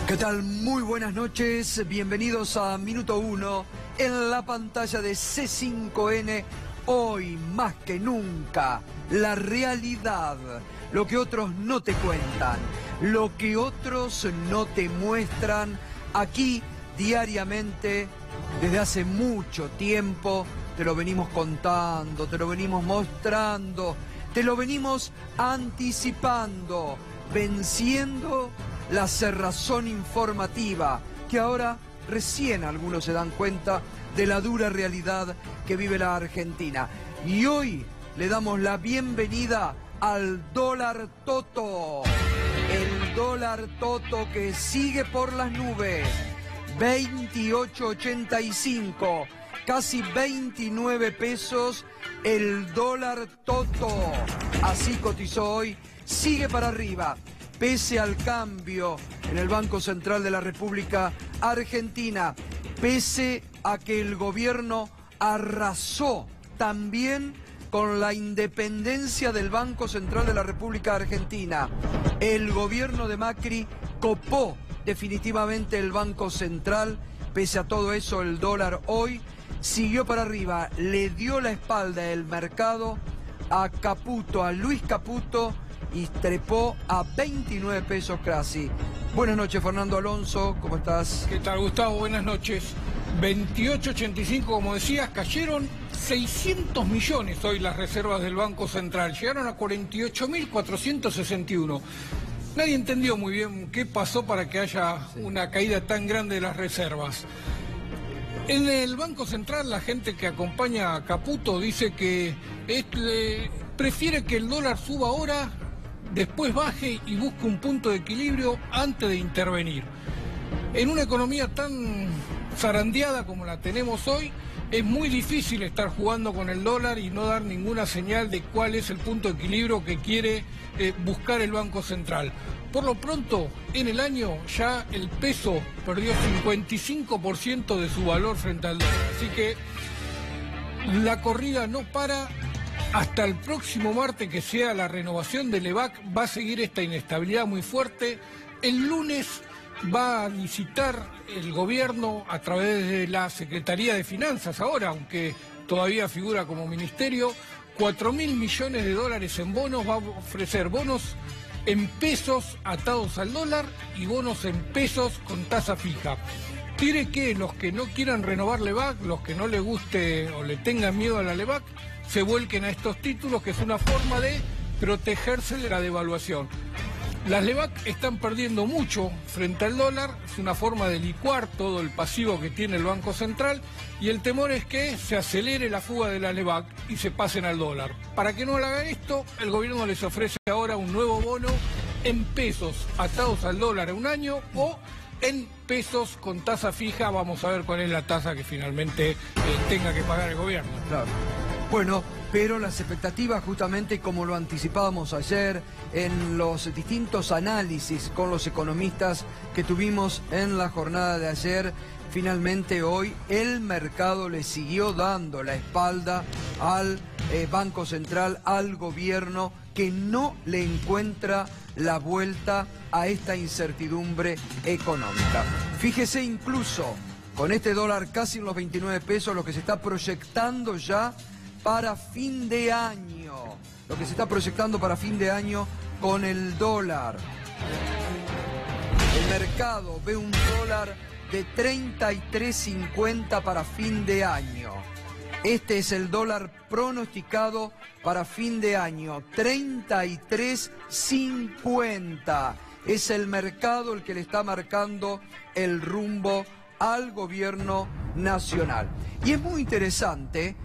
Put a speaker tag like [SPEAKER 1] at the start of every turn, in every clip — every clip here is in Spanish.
[SPEAKER 1] ¿Qué tal? Muy buenas noches, bienvenidos a Minuto 1 en la pantalla de C5N. Hoy más que nunca, la realidad, lo que otros no te cuentan, lo que otros no te muestran, aquí diariamente, desde hace mucho tiempo, te lo venimos contando, te lo venimos mostrando, te lo venimos anticipando, venciendo la cerrazón informativa, que ahora recién algunos se dan cuenta de la dura realidad que vive la Argentina. Y hoy le damos la bienvenida al dólar Toto. El dólar Toto que sigue por las nubes. 28.85, casi 29 pesos el dólar Toto. Así cotizó hoy, sigue para arriba. Pese al cambio en el Banco Central de la República Argentina, pese a que el gobierno arrasó también con la independencia del Banco Central de la República Argentina, el gobierno de Macri copó definitivamente el Banco Central. Pese a todo eso, el dólar hoy siguió para arriba, le dio la espalda el mercado a Caputo, a Luis Caputo, y trepó a 29 pesos casi. Buenas noches, Fernando Alonso, ¿cómo estás?
[SPEAKER 2] ¿Qué tal, Gustavo? Buenas noches. 28.85, como decías, cayeron 600 millones hoy las reservas del Banco Central. Llegaron a 48.461. Nadie entendió muy bien qué pasó para que haya una caída tan grande de las reservas. En el Banco Central, la gente que acompaña a Caputo dice que prefiere que el dólar suba ahora, después baje y busque un punto de equilibrio antes de intervenir. En una economía tan zarandeada como la tenemos hoy, es muy difícil estar jugando con el dólar y no dar ninguna señal de cuál es el punto de equilibrio que quiere buscar el Banco Central. Por lo pronto, en el año ya el peso perdió 55% de su valor frente al dólar. Así que la corrida no para. Hasta el próximo martes, que sea la renovación del EVAC, va a seguir esta inestabilidad muy fuerte. El lunes va a licitar el gobierno a través de la Secretaría de Finanzas ahora, aunque todavía figura como ministerio, 4.000 millones de dólares en bonos. Va a ofrecer bonos en pesos atados al dólar y bonos en pesos con tasa fija. Quiere que los que no quieran renovar LEVAC, los que no les guste o le tengan miedo a la LEVAC, se vuelquen a estos títulos, que es una forma de protegerse de la devaluación. Las LEVAC están perdiendo mucho frente al dólar, es una forma de licuar todo el pasivo que tiene el Banco Central, y el temor es que se acelere la fuga de la LEVAC y se pasen al dólar. Para que no hagan esto, el gobierno les ofrece ahora un nuevo bono en pesos atados al dólar a un año o en pesos con tasa fija. Vamos a ver cuál es la tasa que finalmente tenga que pagar el gobierno.
[SPEAKER 1] Claro. Bueno, pero las expectativas, justamente como lo anticipábamos ayer en los distintos análisis con los economistas que tuvimos en la jornada de ayer, finalmente hoy el mercado le siguió dando la espalda al Banco Central, al gobierno, que no le encuentra la vuelta a esta incertidumbre económica. Fíjese, incluso con este dólar casi en los 29 pesos, lo que se está proyectando ya para fin de año, lo que se está proyectando para fin de año con el dólar. El mercado ve un dólar de 33.50 para fin de año. Este es el dólar pronosticado para fin de año, 33.50. Es el mercado el que le está marcando el rumbo al gobierno nacional. Y es muy interesante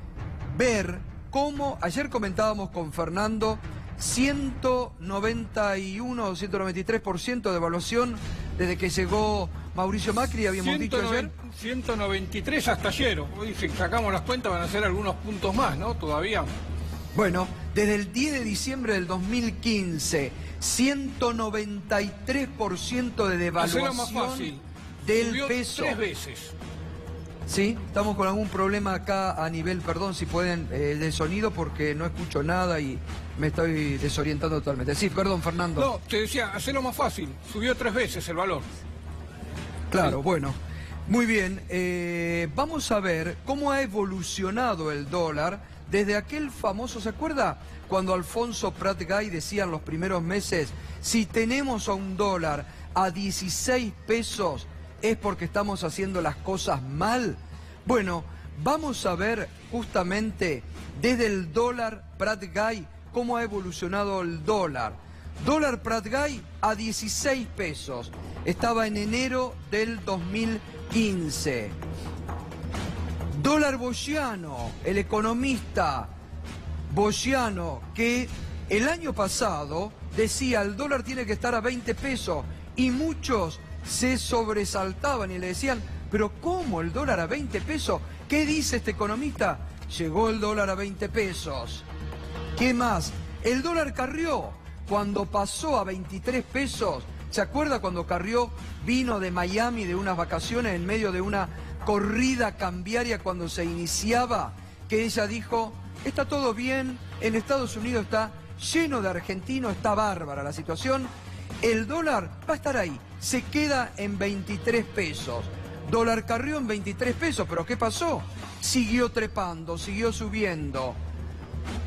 [SPEAKER 1] ver cómo, ayer comentábamos con Fernando, 191 o 193% de evaluación desde que llegó Mauricio Macri, habíamos dicho ayer.
[SPEAKER 2] 193 hasta ayer. Hoy, si sacamos las cuentas, van a ser algunos puntos más, ¿no? Todavía.
[SPEAKER 1] Bueno, desde el 10 de diciembre del 2015, 193% de devaluación
[SPEAKER 2] más fácil.
[SPEAKER 1] del
[SPEAKER 2] Subió
[SPEAKER 1] peso.
[SPEAKER 2] 3 veces.
[SPEAKER 1] Sí, estamos con algún problema acá a nivel, perdón si pueden, de sonido, porque no escucho nada y me estoy desorientando totalmente. Sí, perdón, Fernando.
[SPEAKER 2] No, te decía, hacelo más fácil. Subió 3 veces el valor.
[SPEAKER 1] Claro, bueno, muy bien. Vamos a ver cómo ha evolucionado el dólar desde aquel famoso, ¿se acuerda? Cuando Alfonso Prat-Gay decía en los primeros meses, si tenemos a un dólar a 16 pesos es porque estamos haciendo las cosas mal. Bueno, vamos a ver justamente desde el dólar Prat-Gay cómo ha evolucionado el dólar. Dólar Prat-Gay a 16 pesos. Estaba en enero del 2015. Dólar Bogiano, el economista Bogiano, que el año pasado decía el dólar tiene que estar a 20 pesos y muchos se sobresaltaban y le decían, pero ¿cómo el dólar a 20 pesos? ¿Qué dice este economista? Llegó el dólar a 20 pesos. ¿Qué más? El dólar Carrió, cuando pasó a 23 pesos, ¿se acuerda cuando Carrió vino de Miami de unas vacaciones en medio de una corrida cambiaria cuando se iniciaba? Que ella dijo, está todo bien, en Estados Unidos está lleno de argentinos, está bárbara la situación. El dólar va a estar ahí, se queda en 23 pesos. Dólar Carrió en 23 pesos, pero ¿qué pasó? Siguió trepando, siguió subiendo.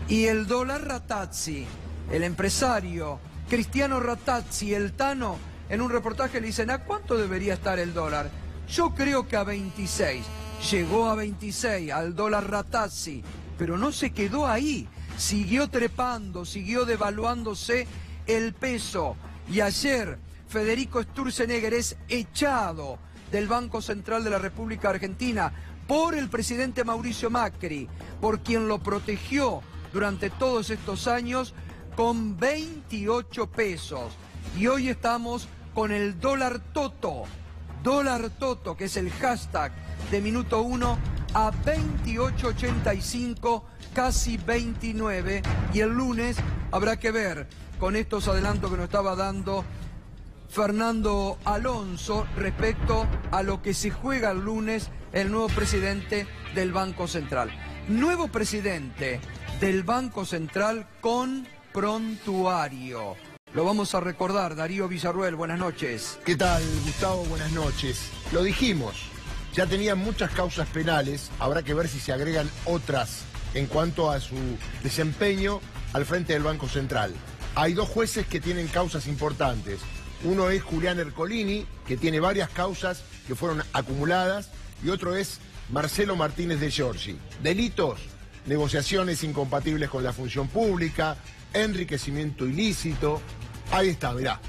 [SPEAKER 1] Y el dólar Ratazzi, el empresario Cristiano Ratazzi, el Tano, en un reportaje le dicen, ¿a cuánto debería estar el dólar? Yo creo que a 26. Llegó a 26 al dólar Ratazzi, pero no se quedó ahí. Siguió trepando, siguió devaluándose el peso. Y ayer Federico Sturzenegger es echado del Banco Central de la República Argentina por el presidente Mauricio Macri, por quien lo protegió durante todos estos años con 28 pesos. Y hoy estamos con el dólar Toto, que es el hashtag de Minuto 1, a 28.85, casi 29. Y el lunes habrá que ver con estos adelantos que nos estaba dando Fernando Alonso respecto a lo que se juega el lunes el nuevo presidente del Banco Central. Nuevo presidente del Banco Central con prontuario. Lo vamos a recordar, Darío Villarruel, buenas noches.
[SPEAKER 3] ¿Qué tal, Gustavo? Buenas noches. Lo dijimos, ya tenían muchas causas penales, habrá que ver si se agregan otras en cuanto a su desempeño al frente del Banco Central. Hay dos jueces que tienen causas importantes. Uno es Julián Ercolini, que tiene varias causas que fueron acumuladas, y otro es Marcelo Martínez de Giorgi. Delitos, negociaciones incompatibles con la función pública, enriquecimiento ilícito. Ahí está, mirá.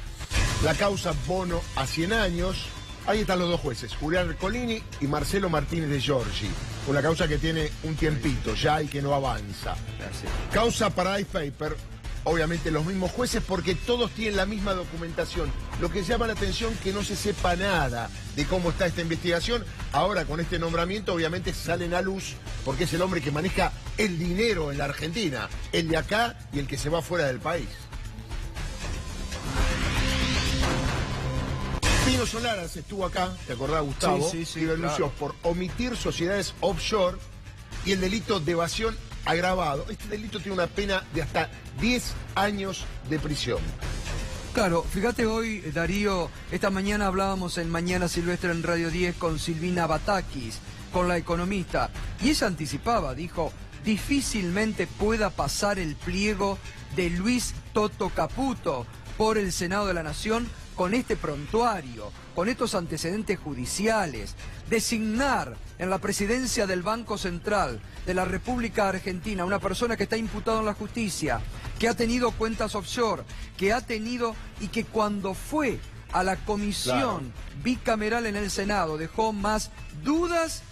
[SPEAKER 3] La causa bono a 100 años. Ahí están los dos jueces, Julián Ercolini y Marcelo Martínez de Giorgi. Una causa que tiene un tiempito ya y que no avanza. Gracias. Causa Paradise Paper. Obviamente los mismos jueces porque todos tienen la misma documentación. Lo que llama la atención es que no se sepa nada de cómo está esta investigación. Ahora con este nombramiento obviamente salen a luz porque es el hombre que maneja el dinero en la Argentina. El de acá y el que se va fuera del país. Pino Solanas estuvo acá, ¿te acordás, Gustavo?
[SPEAKER 1] Sí,
[SPEAKER 3] y denunció por omitir sociedades offshore y el delito de evasión agravado. Este delito tiene una pena de hasta 10 años de prisión.
[SPEAKER 1] Claro, fíjate hoy, Darío, esta mañana hablábamos en Mañana Silvestre en Radio 10 con Silvina Batakis, con la economista, y ella anticipaba, dijo, difícilmente pueda pasar el pliego de Luis Toto Caputo por el Senado de la Nación con este prontuario, con estos antecedentes judiciales. Designar en la presidencia del Banco Central de la República Argentina una persona que está imputada en la justicia, que ha tenido cuentas offshore, que ha tenido y que cuando fue a la comisión bicameral en el Senado dejó más dudas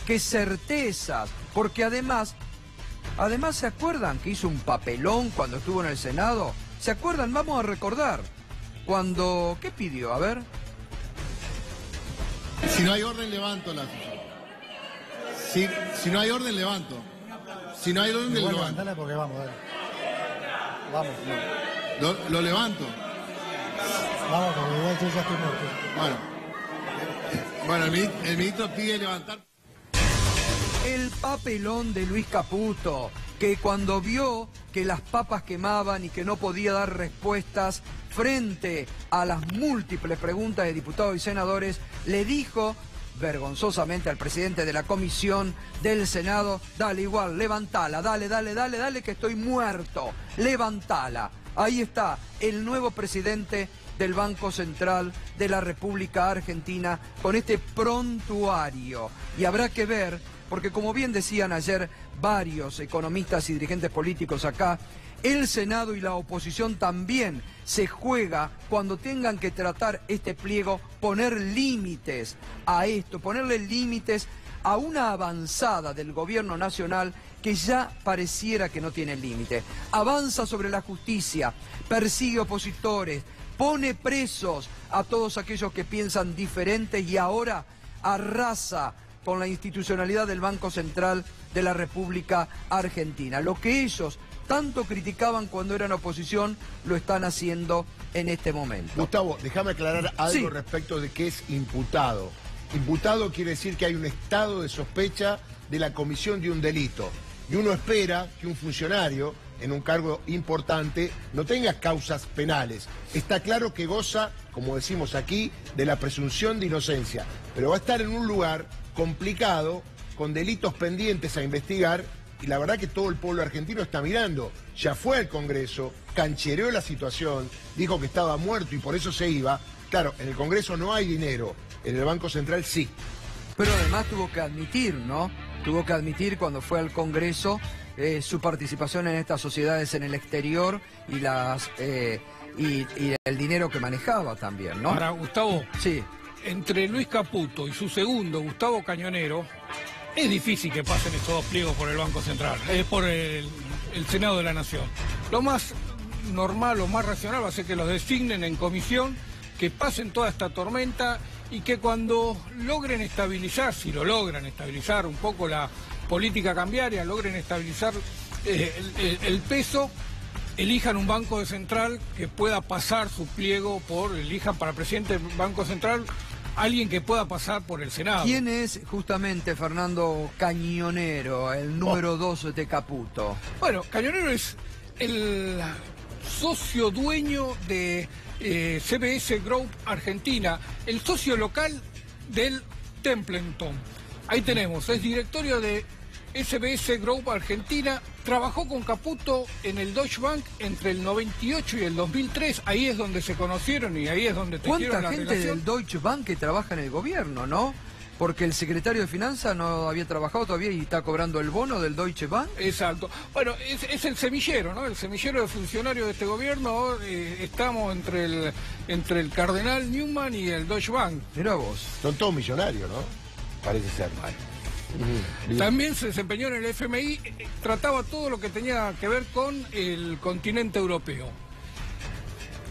[SPEAKER 1] que certezas, porque además ¿se acuerdan que hizo un papelón cuando estuvo en el Senado? ¿Se acuerdan? Vamos a recordar. Cuando... ¿Qué pidió? A ver.
[SPEAKER 4] Si no hay orden, levanto la... Si no hay orden, levanto. Si no hay orden, levanto.
[SPEAKER 5] Levantala porque vamos, dale. Vamos.
[SPEAKER 4] Lo levanto.
[SPEAKER 5] Vamos, porque igual yo ya estoy muerto.
[SPEAKER 4] Bueno, el ministro pide levantar...
[SPEAKER 1] El papelón de Luis Caputo, que cuando vio que las papas quemaban y que no podía dar respuestas frente a las múltiples preguntas de diputados y senadores, le dijo vergonzosamente al presidente de la comisión del Senado: dale igual, levantala, dale, que estoy muerto, levantala. Ahí está el nuevo presidente del Banco Central de la República Argentina con este prontuario. Y habrá que ver, porque como bien decían ayer varios economistas y dirigentes políticos acá, el Senado y la oposición también se juega cuando tengan que tratar este pliego, poner límites a esto, ponerle límites a una avanzada del gobierno nacional que ya pareciera que no tiene límite. Avanza sobre la justicia, persigue opositores, pone presos a todos aquellos que piensan diferente y ahora arrasa con la institucionalidad del Banco Central de la República Argentina. Lo que ellos tanto criticaban cuando eran oposición, lo están haciendo en este momento.
[SPEAKER 3] Gustavo, déjame aclarar algo
[SPEAKER 1] Sí.
[SPEAKER 3] respecto de qué es imputado. Imputado quiere decir que hay un estado de sospecha de la comisión de un delito. Y uno espera que un funcionario en un cargo importante no tenga causas penales. Está claro que goza, como decimos aquí, de la presunción de inocencia, pero va a estar en un lugar complicado, con delitos pendientes a investigar, y la verdad que todo el pueblo argentino está mirando. Ya fue al Congreso, canchereó la situación, dijo que estaba muerto y por eso se iba. Claro, en el Congreso no hay dinero, en el Banco Central sí.
[SPEAKER 1] Pero además tuvo que admitir, ¿no? Tuvo que admitir cuando fue al Congreso su participación en estas sociedades en el exterior y y el dinero que manejaba también, ¿no?
[SPEAKER 2] Ahora, Gustavo,
[SPEAKER 1] Sí.
[SPEAKER 2] entre Luis Caputo y su segundo, Gustavo Cañonero, es difícil que pasen estos dos pliegos por el Banco Central, por el Senado de la Nación. Lo más normal, lo más racional va a ser que los designen en comisión, que pasen toda esta tormenta y que cuando logren estabilizar, si lo logran estabilizar un poco la política cambiaria, logren estabilizar el peso, elijan un Banco Central que pueda pasar su pliego elijan para presidente del Banco Central alguien que pueda pasar por el Senado.
[SPEAKER 1] ¿Quién es justamente Fernando Cañonero, el número 2 de Caputo?
[SPEAKER 2] Bueno, Cañonero es el socio dueño de CBS Group Argentina, el socio local del Templeton. Ahí tenemos, es directorio de SBS Group Argentina, trabajó con Caputo en el Deutsche Bank entre el 98 y el 2003, ahí es donde se conocieron y ahí es donde tejieron
[SPEAKER 1] ¿Cuánta
[SPEAKER 2] la
[SPEAKER 1] gente
[SPEAKER 2] relación.
[SPEAKER 1] del Deutsche Bank que trabaja en el gobierno, no? Porque el secretario de Finanzas no había trabajado todavía y está cobrando el bono del Deutsche Bank.
[SPEAKER 2] Exacto. Bueno, es el semillero, ¿no? El semillero de funcionarios de este gobierno. Estamos entre el cardenal Newman y el Deutsche Bank.
[SPEAKER 1] Mirá vos.
[SPEAKER 3] Son todos millonarios, ¿no? Parece ser. Bien.
[SPEAKER 2] También se desempeñó en el FMI, trataba todo lo que tenía que ver con el continente europeo.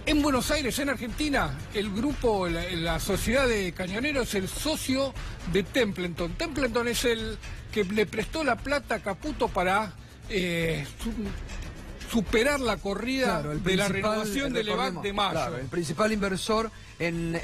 [SPEAKER 2] En Buenos Aires, en Argentina, el grupo, la sociedad de Cañonero es el socio de Templeton. Templeton es el que le prestó la plata a Caputo para superar la corrida de la renovación del EVAC de mayo.
[SPEAKER 1] Claro, el principal inversor en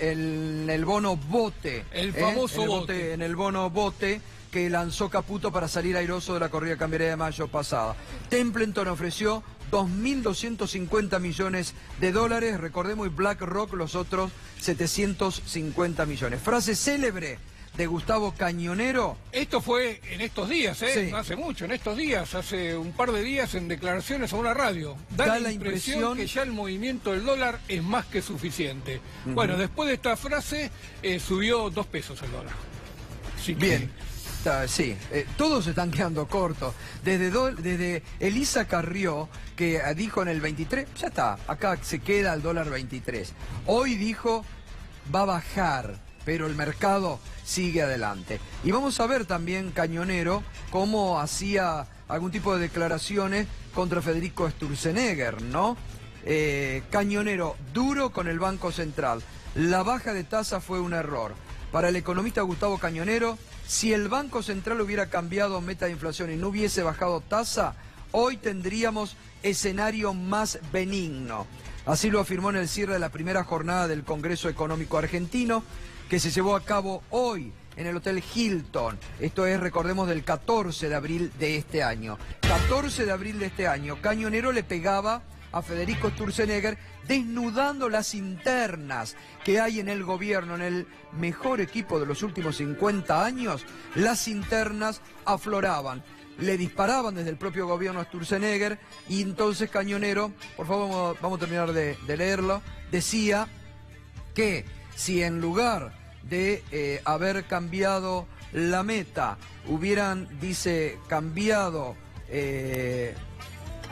[SPEAKER 1] el bono bote.
[SPEAKER 2] El famoso bote.
[SPEAKER 1] En el bono bote que lanzó Caputo para salir airoso de la corrida cambiaria de mayo pasada. Templeton ofreció 2.250 millones de dólares, recordemos, y BlackRock los otros 750 millones. Frase célebre de Gustavo Cañonero.
[SPEAKER 2] Esto fue en estos días,
[SPEAKER 1] Sí.
[SPEAKER 2] no hace mucho, en estos días, hace un par de días en declaraciones a una radio. Da la impresión que ya el movimiento del dólar es más que suficiente. Bueno, después de esta frase subió 2 pesos el dólar. Así que-
[SPEAKER 1] Bien. Sí, todos se están quedando cortos. Desde Elisa Carrió, que dijo en el 23, ya está, acá se queda el dólar 23. Hoy dijo, va a bajar, pero el mercado sigue adelante. Y vamos a ver también, Cañonero, cómo hacía algún tipo de declaraciones contra Federico Sturzenegger, ¿no? Cañonero, duro con el Banco Central. La baja de tasa fue un error. Para el economista Gustavo Cañonero, si el Banco Central hubiera cambiado meta de inflación y no hubiese bajado tasa, hoy tendríamos escenario más benigno. Así lo afirmó en el cierre de la primera jornada del Congreso Económico Argentino, que se llevó a cabo hoy en el Hotel Hilton. Esto es, recordemos, del 14 de abril de este año. 14 de abril de este año, Cañonero le pegaba a Federico Sturzenegger desnudando las internas que hay en el gobierno, en el mejor equipo de los últimos 50 años. Las internas afloraban, le disparaban desde el propio gobierno a Sturzenegger, y entonces Cañonero, por favor vamos a terminar de leerlo, decía que si en lugar de haber cambiado la meta, hubieran, dice, cambiado...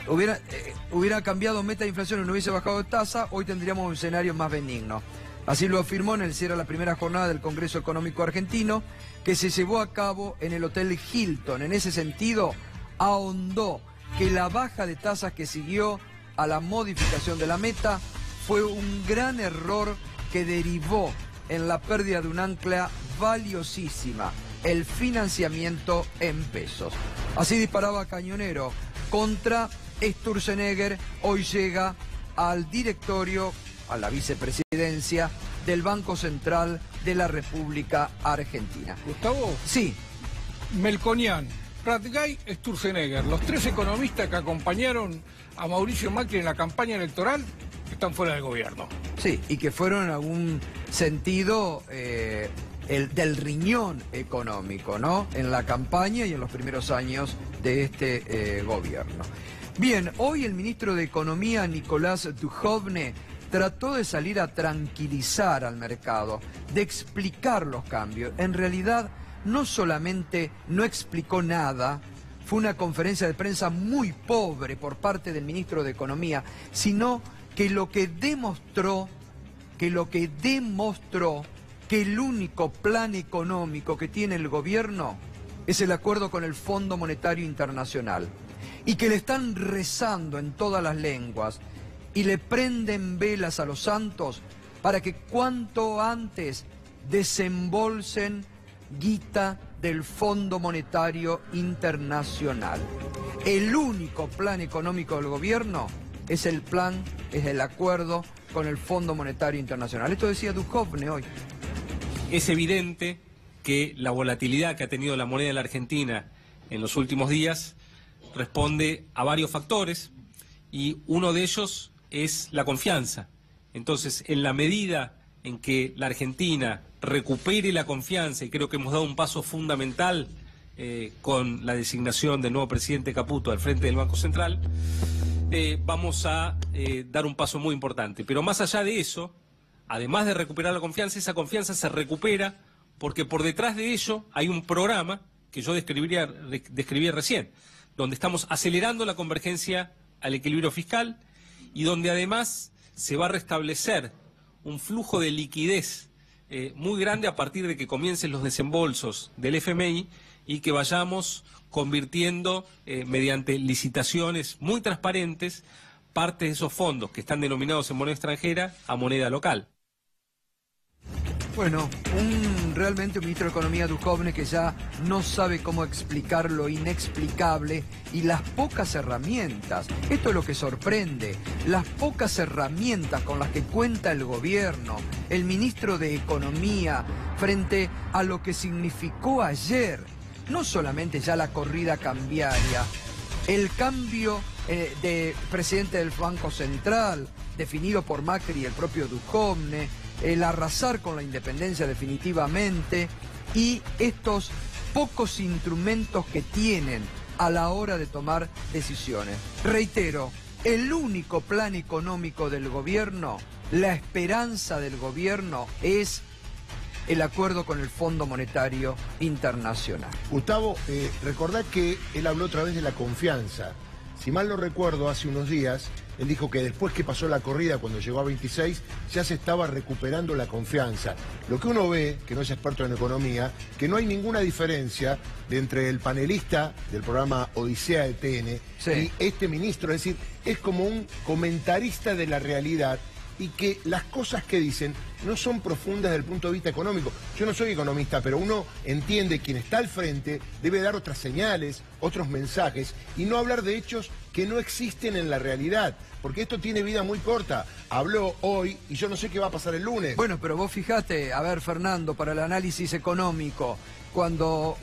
[SPEAKER 1] Hubiera cambiado meta de inflación y no hubiese bajado de tasa, hoy tendríamos un escenario más benigno. Así lo afirmó en el cierre de la primera jornada del Congreso Económico Argentino, que se llevó a cabo en el Hotel Hilton. En ese sentido, ahondó que la baja de tasas que siguió a la modificación de la meta fue un gran error que derivó en la pérdida de un ancla valiosísima, el financiamiento en pesos. Así disparaba Cañonero contra Sturzenegger. Hoy llega al directorio, a la vicepresidencia del Banco Central de la República Argentina.
[SPEAKER 2] Gustavo.
[SPEAKER 1] Sí.
[SPEAKER 2] Melconian, Pratgay, Sturzenegger, los tres economistas que acompañaron a Mauricio Macri en la campaña electoral, están fuera del gobierno.
[SPEAKER 1] Sí, y que fueron en algún sentido del riñón económico, ¿no? En la campaña y en los primeros años de este gobierno. Bien, hoy el ministro de Economía, Nicolás Duhovne, trató de salir a tranquilizar al mercado, de explicar los cambios. En realidad, no solamente no explicó nada, fue una conferencia de prensa muy pobre por parte del ministro de Economía, sino que lo que demostró que el único plan económico que tiene el gobierno es el acuerdo con el Fondo Monetario Internacional, y que le están rezando en todas las lenguas y le prenden velas a los santos para que cuanto antes desembolsen guita del Fondo Monetario Internacional. El único plan económico del gobierno es el acuerdo con el Fondo Monetario Internacional. Esto decía Duhovne hoy.
[SPEAKER 6] Es evidente que la volatilidad que ha tenido la moneda de la Argentina en los últimos días responde a varios factores, y uno de ellos es la confianza. Entonces, en la medida en que la Argentina recupere la confianza, y creo que hemos dado un paso fundamental con la designación del nuevo presidente Caputo al frente del Banco Central, vamos a dar un paso muy importante. Pero más allá de eso, además de recuperar la confianza, esa confianza se recupera porque por detrás de ello hay un programa que yo describí recién, donde estamos acelerando la convergencia al equilibrio fiscal y donde además se va a restablecer un flujo de liquidez muy grande a partir de que comiencen los desembolsos del FMI y que vayamos convirtiendo mediante licitaciones muy transparentes parte de esos fondos que están denominados en moneda extranjera a moneda local.
[SPEAKER 1] Bueno, realmente un ministro de Economía, Duhovne, que ya no sabe cómo explicar lo inexplicable y las pocas herramientas. Esto es lo que sorprende, las pocas herramientas con las que cuenta el gobierno, el ministro de Economía, frente a lo que significó ayer, no solamente ya la corrida cambiaria, el cambio de presidente del Banco Central, definido por Macri y el propio Duhovne, el arrasar con la independencia definitivamente, y estos pocos instrumentos que tienen a la hora de tomar decisiones. Reitero, el único plan económico del gobierno, la esperanza del gobierno es el acuerdo con el Fondo Monetario Internacional.
[SPEAKER 3] Gustavo, recordá que él habló otra vez de la confianza. Si mal no recuerdo, hace unos días, él dijo que después que pasó la corrida, cuando llegó a 26, ya se estaba recuperando la confianza. Lo que uno ve, que no es experto en economía, que no hay ninguna diferencia entre el panelista del programa Odisea de TN y este ministro. Es decir, es como un comentarista de la realidad, y que las cosas que dicen no son profundas desde el punto de vista económico. Yo no soy economista, pero uno entiende que quien está al frente debe dar otras señales, otros mensajes, y no hablar de hechos que no existen en la realidad, porque esto tiene vida muy corta. Habló hoy y yo no sé qué va a pasar el lunes.
[SPEAKER 1] Bueno, pero vos fijate, a ver, Fernando, para el análisis económico, cuando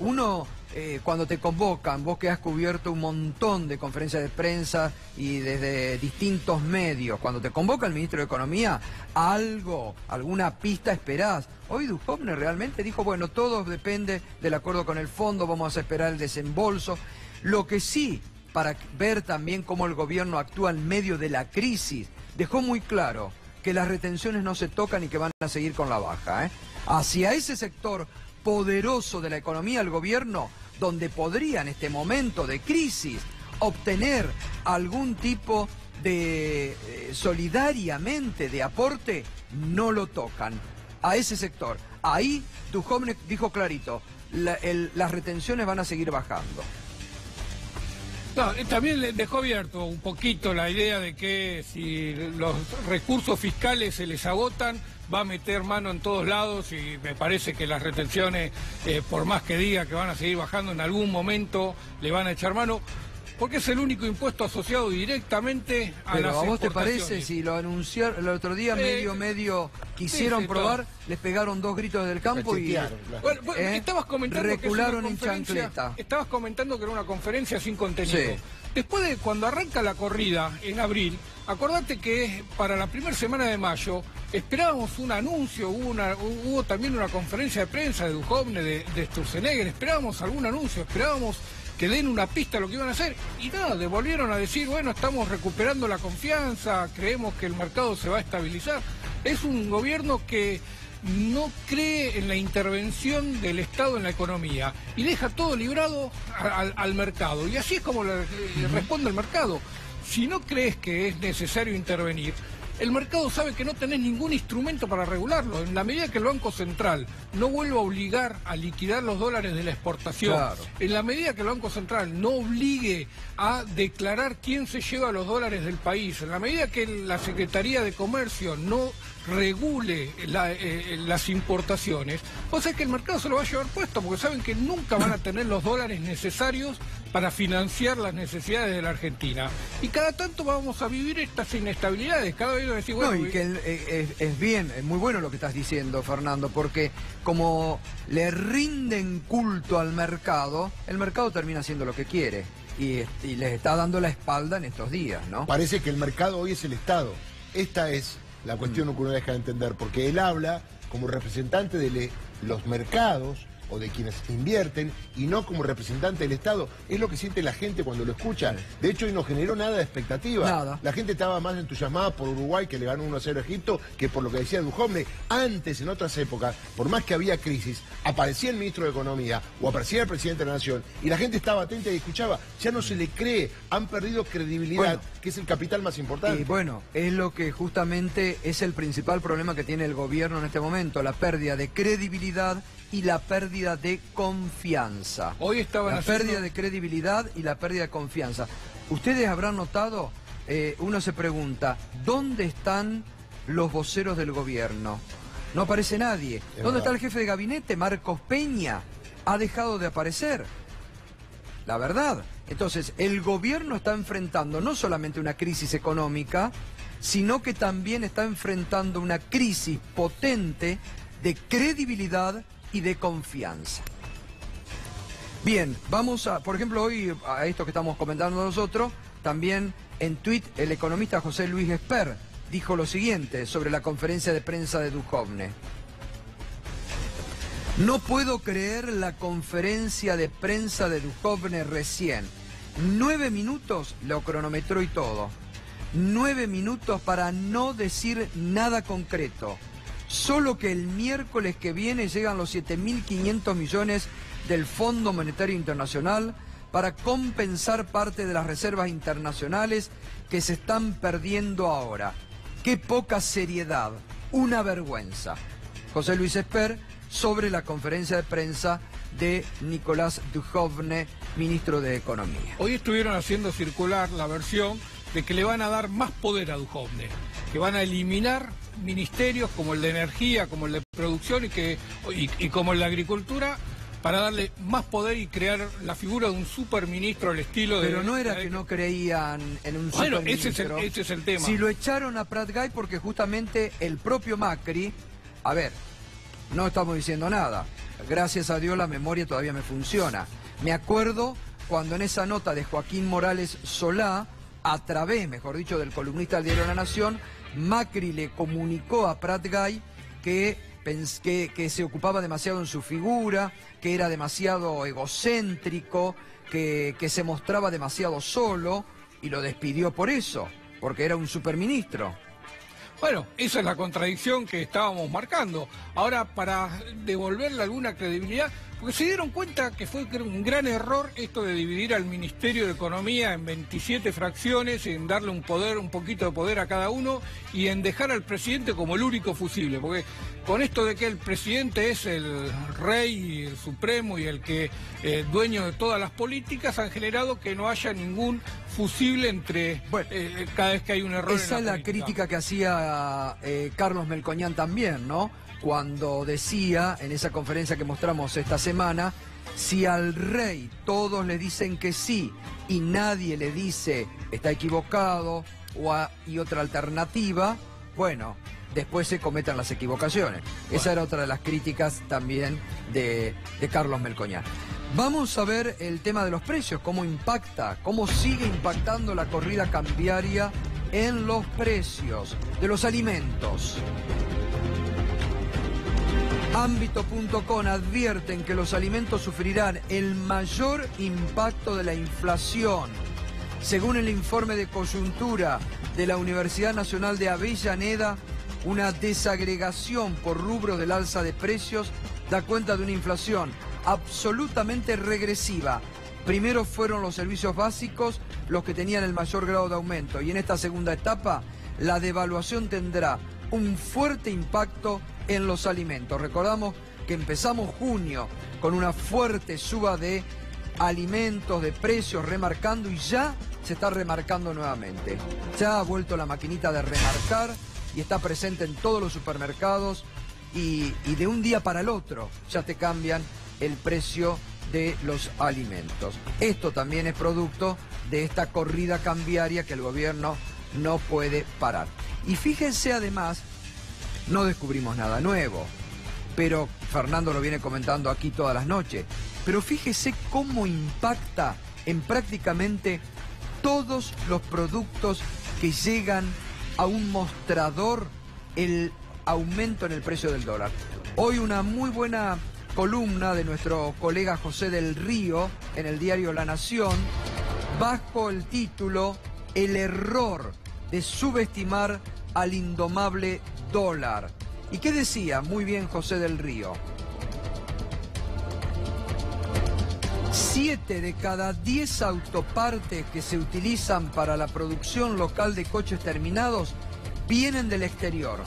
[SPEAKER 1] cuando te convocan, vos que has cubierto un montón de conferencias de prensa y desde distintos medios, cuando te convoca el ministro de Economía, alguna pista esperás. Hoy Duhovne realmente dijo, bueno, todo depende del acuerdo con el fondo, vamos a esperar el desembolso. Lo que sí, para ver también cómo el gobierno actúa en medio de la crisis, dejó muy claro que las retenciones no se tocan y que van a seguir con la baja. Hacia ese sector poderoso de la economía, el gobierno, donde podría en este momento de crisis obtener algún tipo de solidariamente de aporte, no lo tocan. A ese sector. Ahí Duhovne dijo clarito, las retenciones van a seguir bajando.
[SPEAKER 2] No, también le dejó abierto un poquito la idea de que si los recursos fiscales se les agotan, va a meter mano en todos lados, y me parece que las retenciones, por más que diga que van a seguir bajando, en algún momento le van a echar mano, porque es el único impuesto asociado directamente a las exportaciones. ¿Pero a vos te parece,
[SPEAKER 1] si lo anunciaron el otro día, medio quisieron probar, les pegaron 2 gritos del campo y
[SPEAKER 2] bueno, estabas comentando
[SPEAKER 1] recularon en chancleta?
[SPEAKER 2] Estabas comentando que era una conferencia sin contenido.
[SPEAKER 1] Sí.
[SPEAKER 2] Después de cuando arranca la corrida en abril, acordate que para la primera semana de mayo esperábamos un anuncio, hubo también una conferencia de prensa de Duhovne, de Sturzenegger, esperábamos algún anuncio, esperábamos que den una pista de lo que iban a hacer, y nada, volvieron a decir, bueno, estamos recuperando la confianza, creemos que el mercado se va a estabilizar. Es un gobierno que no cree en la intervención del Estado en la economía y deja todo librado al mercado, y así es como le responde el mercado. Si no crees que es necesario intervenir, el mercado sabe que no tenés ningún instrumento para regularlo. En la medida que el Banco Central no vuelva a obligar a liquidar los dólares de la exportación, claro, en la medida que el Banco Central no obligue a declarar quién se lleva los dólares del país, en la medida que la Secretaría de Comercio no regule las importaciones, o sea que el mercado se lo va a llevar puesto, porque saben que nunca van a tener los dólares necesarios para financiar las necesidades de la Argentina. Y cada tanto vamos a vivir estas inestabilidades, cada vez decir, bueno...
[SPEAKER 1] No, y que es muy bueno lo que estás diciendo, Fernando, porque como le rinden culto al mercado, el mercado termina haciendo lo que quiere, y les está dando la espalda en estos días, ¿no?
[SPEAKER 3] Parece que el mercado hoy es el Estado. Esta es la cuestión que uno deja de entender, porque él habla como representante de los mercados o de quienes invierten, y no como representante del Estado. Es lo que siente la gente cuando lo escucha. De hecho, hoy no generó nada de expectativa.
[SPEAKER 1] Nada.
[SPEAKER 3] La gente estaba más entusiasmada por Uruguay, que le ganó 1-0 a Egipto, que por lo que decía Duhovne. Antes, en otras épocas, por más que había crisis, aparecía el ministro de Economía o aparecía el presidente de la Nación, y la gente estaba atenta y escuchaba. Ya no se le cree, han perdido credibilidad, que es el capital más importante.
[SPEAKER 1] Y bueno, es lo que justamente es el principal problema que tiene el gobierno en este momento, la pérdida de credibilidad y la pérdida de confianza.
[SPEAKER 2] Hoy estaban
[SPEAKER 1] pérdida de credibilidad y la pérdida de confianza. Ustedes habrán notado, uno se pregunta, ¿dónde están los voceros del gobierno? No aparece nadie. ¿Dónde está el jefe de gabinete, Marcos Peña? Ha dejado de aparecer. La verdad. Entonces, el gobierno está enfrentando no solamente una crisis económica, sino que también está enfrentando una crisis potente de credibilidad y de confianza. Bien, vamos a, por ejemplo, hoy a esto que estamos comentando nosotros, también en tuit el economista José Luis Esper dijo lo siguiente sobre la conferencia de prensa de Duhovne. No puedo creer la conferencia de prensa de Duhovne recién. 9 minutos, lo cronometró y todo. 9 minutos para no decir nada concreto. Solo que el miércoles que viene llegan los 7.500 millones del Fondo Monetario Internacional para compensar parte de las reservas internacionales que se están perdiendo ahora. ¡Qué poca seriedad! Una vergüenza. José Luis Esper sobre la conferencia de prensa de Nicolás Duhovne, ministro de Economía.
[SPEAKER 2] Hoy estuvieron haciendo circular la versión de que le van a dar más poder a Duhovne, que van a eliminar ministerios como el de energía, como el de producción y como el de agricultura, para darle más poder y crear la figura de un superministro al estilo de...
[SPEAKER 1] Pero no era que no creían en un superministro.
[SPEAKER 2] Bueno, ese es el tema.
[SPEAKER 1] Si lo echaron a Prat-Gay porque justamente el propio Macri... A ver, no estamos diciendo nada. Gracias a Dios la memoria todavía me funciona. Me acuerdo cuando en esa nota de Joaquín Morales Solá, a través, mejor dicho, del columnista del diario La Nación, Macri le comunicó a Prat-Gay que se ocupaba demasiado en su figura, que era demasiado egocéntrico, que se mostraba demasiado solo, y lo despidió por eso, porque era un superministro.
[SPEAKER 2] Bueno, esa es la contradicción que estábamos marcando. Ahora, para devolverle alguna credibilidad, porque se dieron cuenta que fue un gran error esto de dividir al Ministerio de Economía en 27 fracciones, en darle un poquito de poder a cada uno y en dejar al presidente como el único fusible, porque con esto de que el presidente es el rey y el supremo y el que dueño de todas las políticas, han generado que no haya ningún fusible entre cada vez que hay un error.
[SPEAKER 1] Esa es la crítica que hacía Carlos Melconian también, ¿no? Cuando decía en esa conferencia que mostramos esta semana, si al rey todos le dicen que sí y nadie le dice está equivocado y otra alternativa, bueno, después se cometan las equivocaciones. Bueno. Esa era otra de las críticas también de Carlos Melconian. Vamos a ver el tema de los precios, cómo sigue impactando la corrida cambiaria en los precios de los alimentos. Ámbito.com advierten que los alimentos sufrirán el mayor impacto de la inflación. Según el informe de coyuntura de la Universidad Nacional de Avellaneda, una desagregación por rubros del alza de precios da cuenta de una inflación absolutamente regresiva. Primero fueron los servicios básicos los que tenían el mayor grado de aumento, y en esta segunda etapa la devaluación tendrá un fuerte impacto en los alimentos. Recordamos que empezamos junio con una fuerte suba de alimentos, de precios, remarcando, y ya se está remarcando nuevamente. Ya ha vuelto la maquinita de remarcar y está presente en todos los supermercados, y de un día para el otro ya te cambian el precio de los alimentos. Esto también es producto de esta corrida cambiaria que el gobierno no puede parar. Y fíjense además, no descubrimos nada nuevo, pero Fernando lo viene comentando aquí todas las noches, pero fíjese cómo impacta en prácticamente todos los productos que llegan a un mostrador el aumento en el precio del dólar. Hoy una muy buena columna de nuestro colega José del Río en el diario La Nación, bajo el título El error de subestimar al indomable dólar. ¿Y qué decía? Muy bien José del Río. 7 de cada 10 autopartes que se utilizan para la producción local de coches terminados vienen del exterior.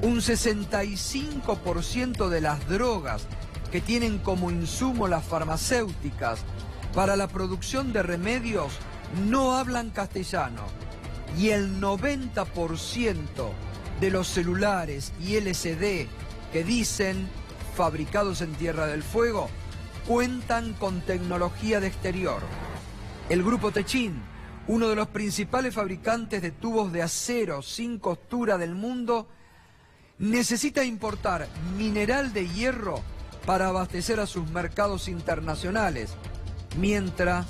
[SPEAKER 1] Un 65% de las drogas que tienen como insumo las farmacéuticas para la producción de remedios no hablan castellano. Y el 90% de los celulares y LCD que dicen fabricados en Tierra del Fuego cuentan con tecnología de exterior. El grupo Techin, uno de los principales fabricantes de tubos de acero sin costura del mundo, necesita importar mineral de hierro para abastecer a sus mercados internacionales, mientras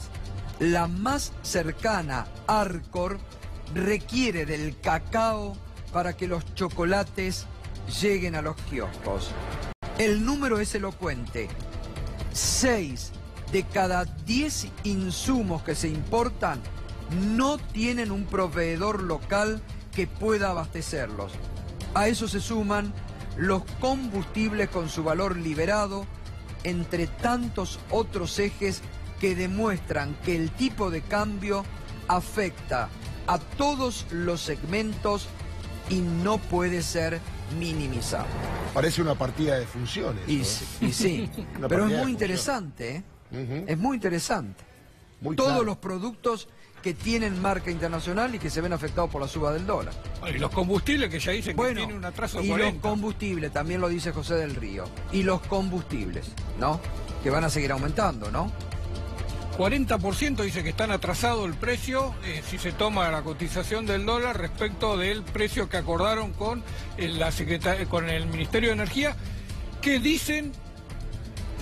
[SPEAKER 1] la más cercana, Arcor, requiere del cacao para que los chocolates lleguen a los kioscos. El número es elocuente. 6 de cada 10 insumos que se importan no tienen un proveedor local que pueda abastecerlos. A eso se suman los combustibles con su valor liberado, entre tantos otros ejes que demuestran que el tipo de cambio afecta a todos los segmentos y no puede ser minimizado.
[SPEAKER 3] Parece una partida de funciones.
[SPEAKER 1] Y sí, pero es muy interesante, ¿eh? Es muy interesante. Todos
[SPEAKER 3] claro.
[SPEAKER 1] los productos que tienen marca internacional y que se ven afectados por la suba del dólar.
[SPEAKER 2] Y los combustibles, que ya dicen que tienen un atraso de 40.
[SPEAKER 1] Y los combustibles, también lo dice José del Río. Y los combustibles, ¿no? que van a seguir aumentando, ¿no?
[SPEAKER 2] 40% dice que están atrasado el precio, si se toma la cotización del dólar respecto del precio que acordaron con con el Ministerio de Energía, que dicen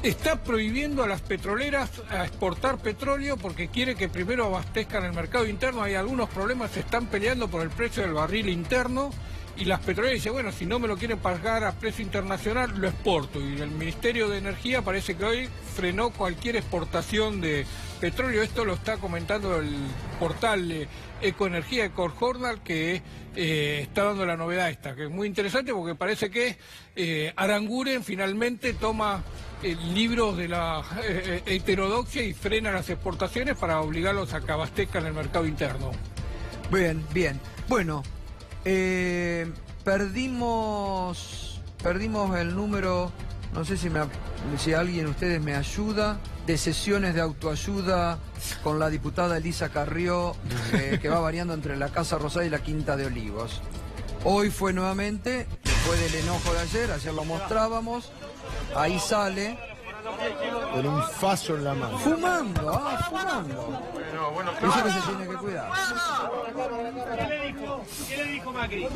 [SPEAKER 2] está prohibiendo a las petroleras a exportar petróleo porque quiere que primero abastezcan el mercado interno. Hay algunos problemas, se están peleando por el precio del barril interno y las petroleras dicen, bueno, si no me lo quieren pagar a precio internacional, lo exporto. Y el Ministerio de Energía parece que hoy frenó cualquier exportación de petróleo. Esto lo está comentando el portal Ecoenergía, Ecojournal, que está dando la novedad esta, que es muy interesante porque parece que Aranguren finalmente toma libros de la heterodoxia y frena las exportaciones para obligarlos a que abastezcan el mercado interno.
[SPEAKER 1] Bien, bien. Bueno, perdimos el número, no sé si alguien de ustedes me ayuda, de sesiones de autoayuda con la diputada Elisa Carrió, que va variando entre la Casa Rosada y la Quinta de Olivos. Hoy fue nuevamente, después del enojo de ayer lo mostrábamos, ahí sale.
[SPEAKER 3] Con un faso en la mano.
[SPEAKER 1] Fumando, fumando. Eso que se tiene que cuidar.
[SPEAKER 7] ¿Qué le dijo Macri?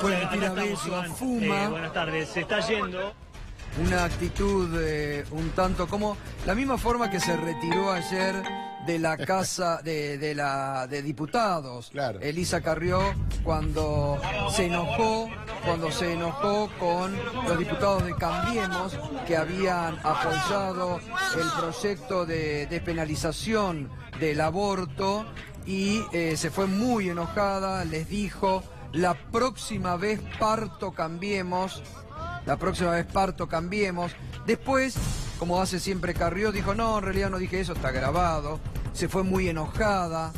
[SPEAKER 1] Pues tira besos, fuma.
[SPEAKER 7] Buenas tardes, se está yendo.
[SPEAKER 1] Una actitud un tanto como la misma forma que se retiró ayer de la casa de diputados,
[SPEAKER 3] claro.
[SPEAKER 1] Elisa Carrió, cuando se enojó con los diputados de Cambiemos que habían apoyado el proyecto de despenalización del aborto y se fue muy enojada, les dijo, la próxima vez parto Cambiemos. La próxima vez parto Cambiemos. Después, como hace siempre Carrió, dijo, no, en realidad no dije eso, está grabado. Se fue muy enojada,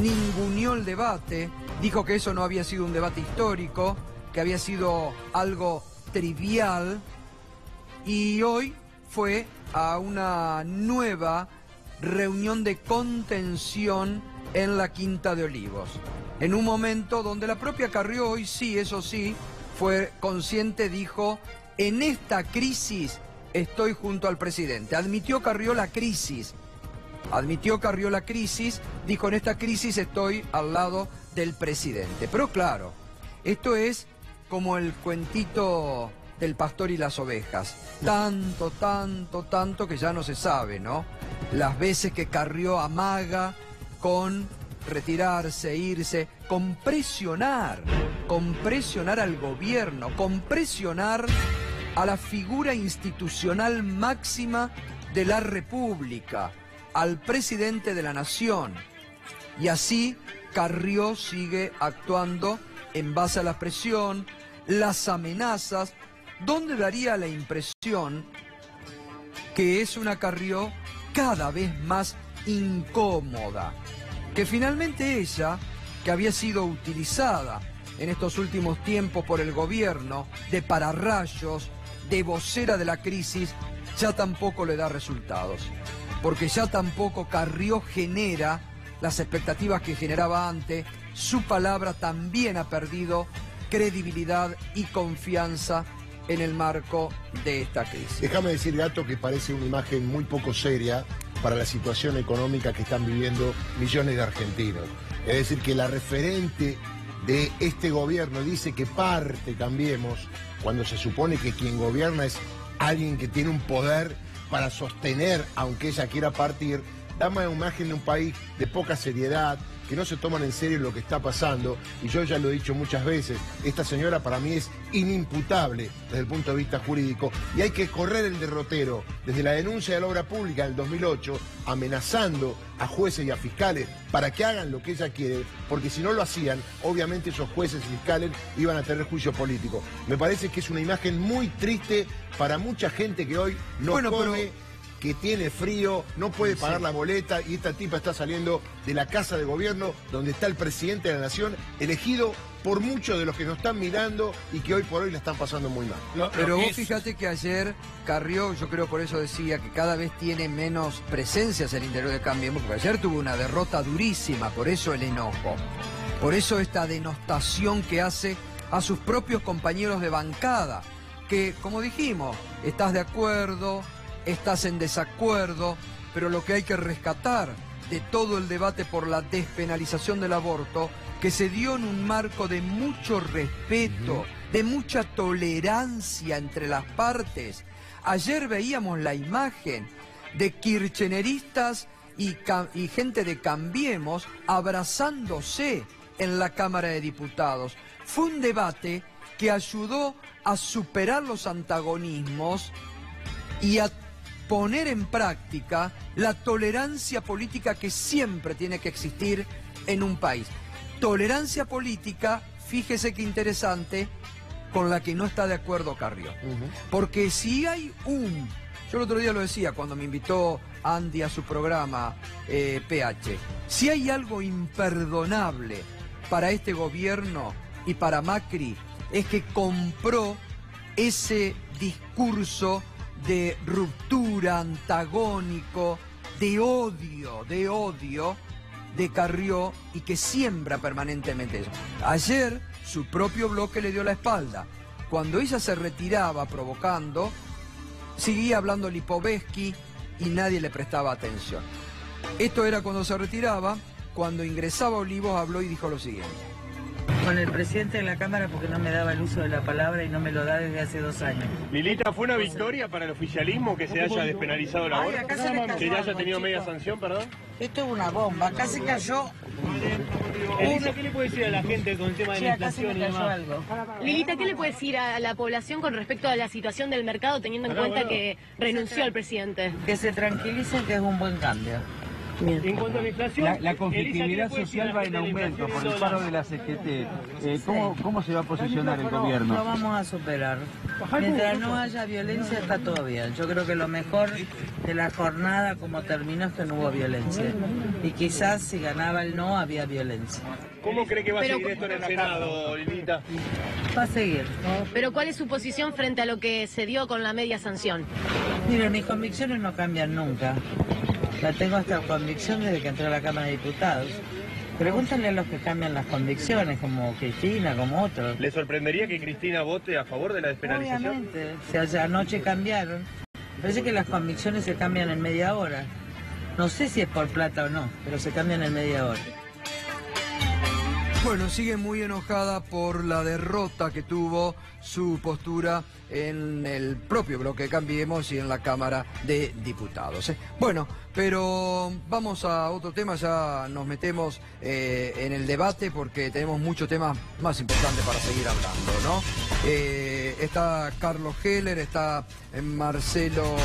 [SPEAKER 1] ninguneó el debate, dijo que eso no había sido un debate histórico, que había sido algo trivial. Y hoy fue a una nueva reunión de contención en la Quinta de Olivos. En un momento donde la propia Carrió, hoy sí, eso sí, fue consciente, dijo, en esta crisis estoy junto al presidente. Admitió Carrió la crisis, dijo, en esta crisis estoy al lado del presidente. Pero claro, esto es como el cuentito del pastor y las ovejas. Tanto que ya no se sabe, ¿no? Las veces que Carrió amaga con retirarse, irse, con presionar al gobierno, con presionar a la figura institucional máxima de la República, al presidente de la Nación. Y así Carrió sigue actuando en base a la presión, las amenazas, donde daría la impresión que es una Carrió cada vez más incómoda. Que finalmente ella, que había sido utilizada en estos últimos tiempos por el gobierno de pararrayos, de vocera de la crisis, ya tampoco le da resultados. Porque ya tampoco Carrió genera las expectativas que generaba antes. Su palabra también ha perdido credibilidad y confianza en el marco de esta crisis.
[SPEAKER 3] Déjame decir, Gato, que parece una imagen muy poco seria para la situación económica que están viviendo millones de argentinos. Es decir, que la referente de este gobierno dice que parte Cambiemos, cuando se supone que quien gobierna es alguien que tiene un poder para sostener, aunque ella quiera partir, da una imagen de un país de poca seriedad, que no se toman en serio lo que está pasando, y yo ya lo he dicho muchas veces, esta señora para mí es inimputable desde el punto de vista jurídico, y hay que correr el derrotero desde la denuncia de la obra pública del 2008, amenazando a jueces y a fiscales para que hagan lo que ella quiere, porque si no lo hacían, obviamente esos jueces y fiscales iban a tener juicio político. Me parece que es una imagen muy triste para mucha gente que hoy no come, que tiene frío, no puede pagar la boleta, y esta tipa está saliendo de la casa de gobierno donde está el presidente de la nación elegido por muchos de los que nos están mirando y que hoy por hoy la están pasando muy mal.
[SPEAKER 1] Pero vos fíjate que ayer Carrió, yo creo por eso decía que cada vez tiene menos presencias en el interior de Cambiemos, porque ayer tuvo una derrota durísima, por eso el enojo, por eso esta denostación que hace a sus propios compañeros de bancada, que como dijimos, estás de acuerdo, estás en desacuerdo, pero lo que hay que rescatar de todo el debate por la despenalización del aborto, que se dio en un marco de mucho respeto, de mucha tolerancia entre las partes. Ayer veíamos la imagen de kirchneristas y gente de Cambiemos abrazándose en la Cámara de Diputados. Fue un debate que ayudó a superar los antagonismos y a poner en práctica la tolerancia política que siempre tiene que existir en un país. Tolerancia política, fíjese qué interesante, con la que no está de acuerdo Carrió. Porque si hay yo el otro día lo decía cuando me invitó Andy a su programa PH, si hay algo imperdonable para este gobierno y para Macri, es que compró ese discurso de ruptura, antagónico, de odio de Carrió, y que siembra permanentemente eso. Ayer su propio bloque le dio la espalda. Cuando ella se retiraba provocando, seguía hablando Lipovetsky y nadie le prestaba atención. Esto era cuando se retiraba. Cuando ingresaba Olivos habló y dijo lo siguiente.
[SPEAKER 8] Con el presidente de la Cámara porque no me daba el uso de la palabra y no me lo da desde hace 2 años.
[SPEAKER 7] Lilita, ¿fue una victoria para el oficialismo que se haya despenalizado el aborto? Que ya haya tenido media sanción, perdón.
[SPEAKER 8] Esto es una bomba, acá se cayó.
[SPEAKER 7] Elisa, ¿qué le puede decir a la gente con el tema de la inflación y demás?
[SPEAKER 9] Lilita, ¿qué le puede decir a la población con respecto a la situación del mercado, teniendo en cuenta que renunció al presidente?
[SPEAKER 8] Que se tranquilicen, que es un buen cambio.
[SPEAKER 7] Bien. En cuanto a la inflación,
[SPEAKER 10] la conflictividad social va en aumento por el paro de la CGT. ¿Cómo se va a posicionar el gobierno?
[SPEAKER 8] Lo vamos a superar. Mientras no haya violencia está todo bien. Yo creo que lo mejor de la jornada como terminó es que no hubo violencia. Y quizás si ganaba el no había violencia.
[SPEAKER 7] ¿Cómo cree que va a seguir esto en el Senado, Lilita?
[SPEAKER 8] Va a seguir.
[SPEAKER 9] Pero ¿cuál es su posición frente a lo que se dio con la media sanción?
[SPEAKER 8] Mire, mis convicciones no cambian nunca. La tengo hasta convicción desde que entré a la Cámara de Diputados. Pregúntenle a los que cambian las convicciones, como Cristina, como otros.
[SPEAKER 7] ¿Le sorprendería que Cristina vote a favor de la despenalización?
[SPEAKER 8] Obviamente. O sea, anoche cambiaron. Parece que las convicciones se cambian en media hora. No sé si es por plata o no, pero se cambian en media hora.
[SPEAKER 1] Bueno, sigue muy enojada por la derrota que tuvo su postura en el propio bloque Cambiemos y en la Cámara de Diputados. Bueno, pero vamos a otro tema, ya nos metemos en el debate porque tenemos muchos temas más importantes para seguir hablando, ¿no? Está Carlos Heller, está Marcelo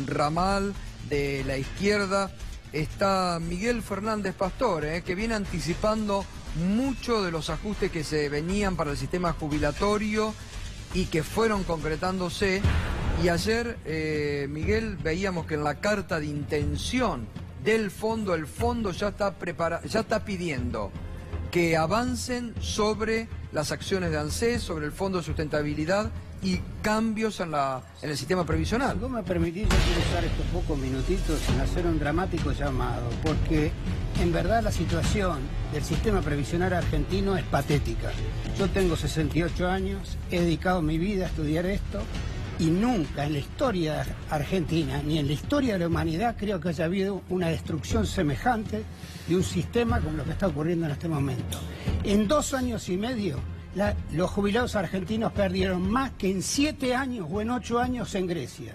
[SPEAKER 1] Ramal de la izquierda, está Miguel Fernández Pastor, que viene anticipando muchos de los ajustes que se venían para el sistema jubilatorio y que fueron concretándose. Y ayer, Miguel, veíamos que en la carta de intención del fondo, el fondo ya está pidiendo que avancen sobre las acciones de ANSES, sobre el Fondo de Sustentabilidad y cambios en el sistema previsional.
[SPEAKER 11] Si vos me permitís, yo quiero usar estos pocos minutitos en hacer un dramático llamado, porque en verdad la situación del sistema previsional argentino es patética. Yo tengo 68 años, he dedicado mi vida a estudiar esto y nunca en la historia argentina, ni en la historia de la humanidad, creo que haya habido una destrucción semejante de un sistema como lo que está ocurriendo en este momento. En 2 años y medio, los jubilados argentinos perdieron más que en 7 años o en 8 años en Grecia.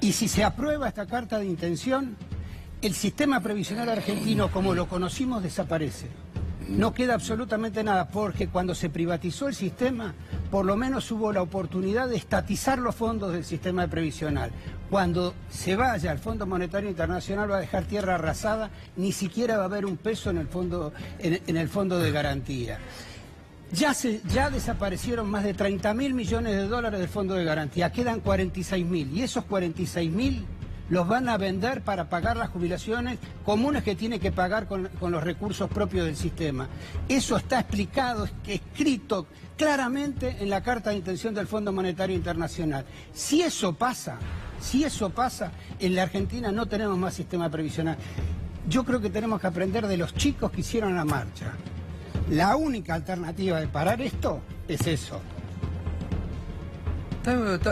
[SPEAKER 11] Y si se aprueba esta carta de intención, el sistema previsional argentino como lo conocimos desaparece. No queda absolutamente nada, porque cuando se privatizó el sistema, por lo menos hubo la oportunidad de estatizar los fondos del sistema previsional. Cuando se vaya al Fondo Monetario Internacional va a dejar tierra arrasada, ni siquiera va a haber un peso en el fondo de garantía. Ya desaparecieron más de 30.000 millones de dólares del Fondo de Garantía, quedan 46.000, y esos 46.000 los van a vender para pagar las jubilaciones comunes que tiene que pagar con los recursos propios del sistema. Eso está explicado, escrito claramente en la Carta de Intención del Fondo Monetario Internacional. Si eso pasa, en la Argentina no tenemos más sistema previsional. Yo creo que tenemos que aprender de los chicos que hicieron la marcha. La única alternativa de parar esto es eso.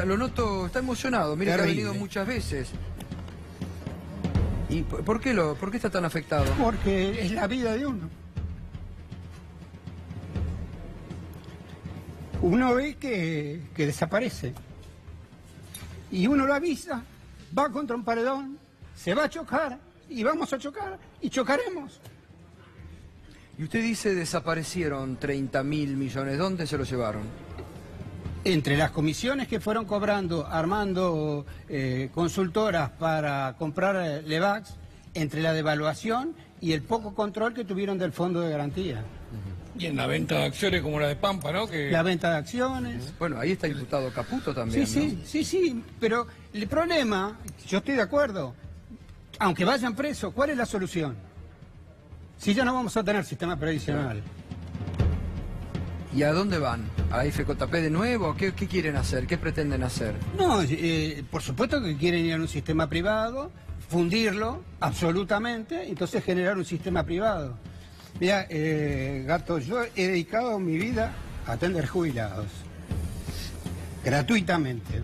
[SPEAKER 1] Lo noto, está emocionado, mire que ha venido muchas veces. ¿Y por qué está tan afectado?
[SPEAKER 11] Porque es la vida de uno. Uno ve que desaparece. Y uno lo avisa, va contra un paredón, se va a chocar, y vamos a chocar, y chocaremos.
[SPEAKER 1] Y usted dice desaparecieron 30.000 millones, ¿dónde se los llevaron?
[SPEAKER 11] Entre las comisiones que fueron cobrando, armando consultoras para comprar Levax, entre la devaluación y el poco control que tuvieron del Fondo de Garantía.
[SPEAKER 2] Y en la venta de acciones como la de Pampa, ¿no?
[SPEAKER 11] La venta de acciones.
[SPEAKER 1] Bueno, ahí está imputado Caputo también,
[SPEAKER 11] Sí, pero el problema, yo estoy de acuerdo, aunque vayan presos, ¿cuál es la solución? Si ya no vamos a tener sistema previsional.
[SPEAKER 1] ¿Y a dónde van? ¿A la FJP de nuevo? ¿Qué quieren hacer? ¿Qué pretenden hacer?
[SPEAKER 11] No, por supuesto que quieren ir a un sistema privado, fundirlo absolutamente, entonces generar un sistema privado. Mira, Gato, yo he dedicado mi vida a atender jubilados, gratuitamente.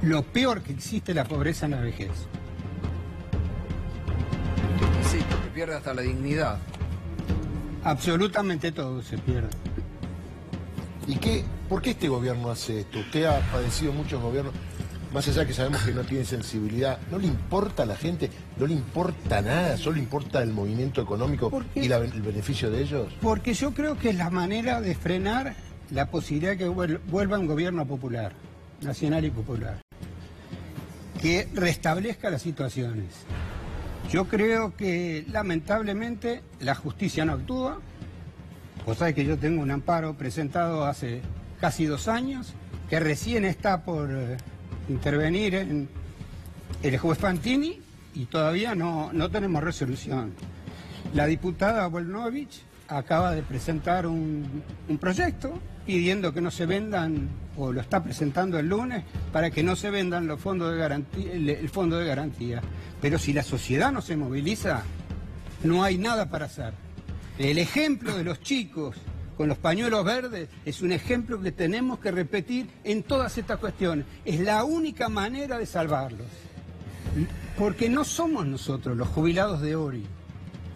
[SPEAKER 11] Lo peor que existe es la pobreza en la vejez.
[SPEAKER 1] Sí, porque pierde hasta la dignidad.
[SPEAKER 11] Absolutamente todo se pierde.
[SPEAKER 3] ¿Y por qué este gobierno hace esto? Usted ha padecido muchos gobiernos, más allá que sabemos que no tiene sensibilidad. ¿No le importa a la gente? ¿No le importa nada? ¿Solo importa el movimiento económico y el beneficio de ellos?
[SPEAKER 11] Porque yo creo que es la manera de frenar la posibilidad de que vuelva un gobierno popular, nacional y popular, que restablezca las situaciones. Yo creo que, lamentablemente, la justicia no actúa. Vos sabés que yo tengo un amparo presentado hace casi 2 años, que recién está por intervenir en el juez Fantini y todavía no tenemos resolución. La diputada Volnovich acaba de presentar un proyecto pidiendo que no se vendan, o lo está presentando el lunes, para que no se vendan los fondos de garantía, el fondo de garantía. Pero si la sociedad no se moviliza, no hay nada para hacer. El ejemplo de los chicos con los pañuelos verdes es un ejemplo que tenemos que repetir en todas estas cuestiones. Es la única manera de salvarlos. Porque no somos nosotros, los jubilados de hoy,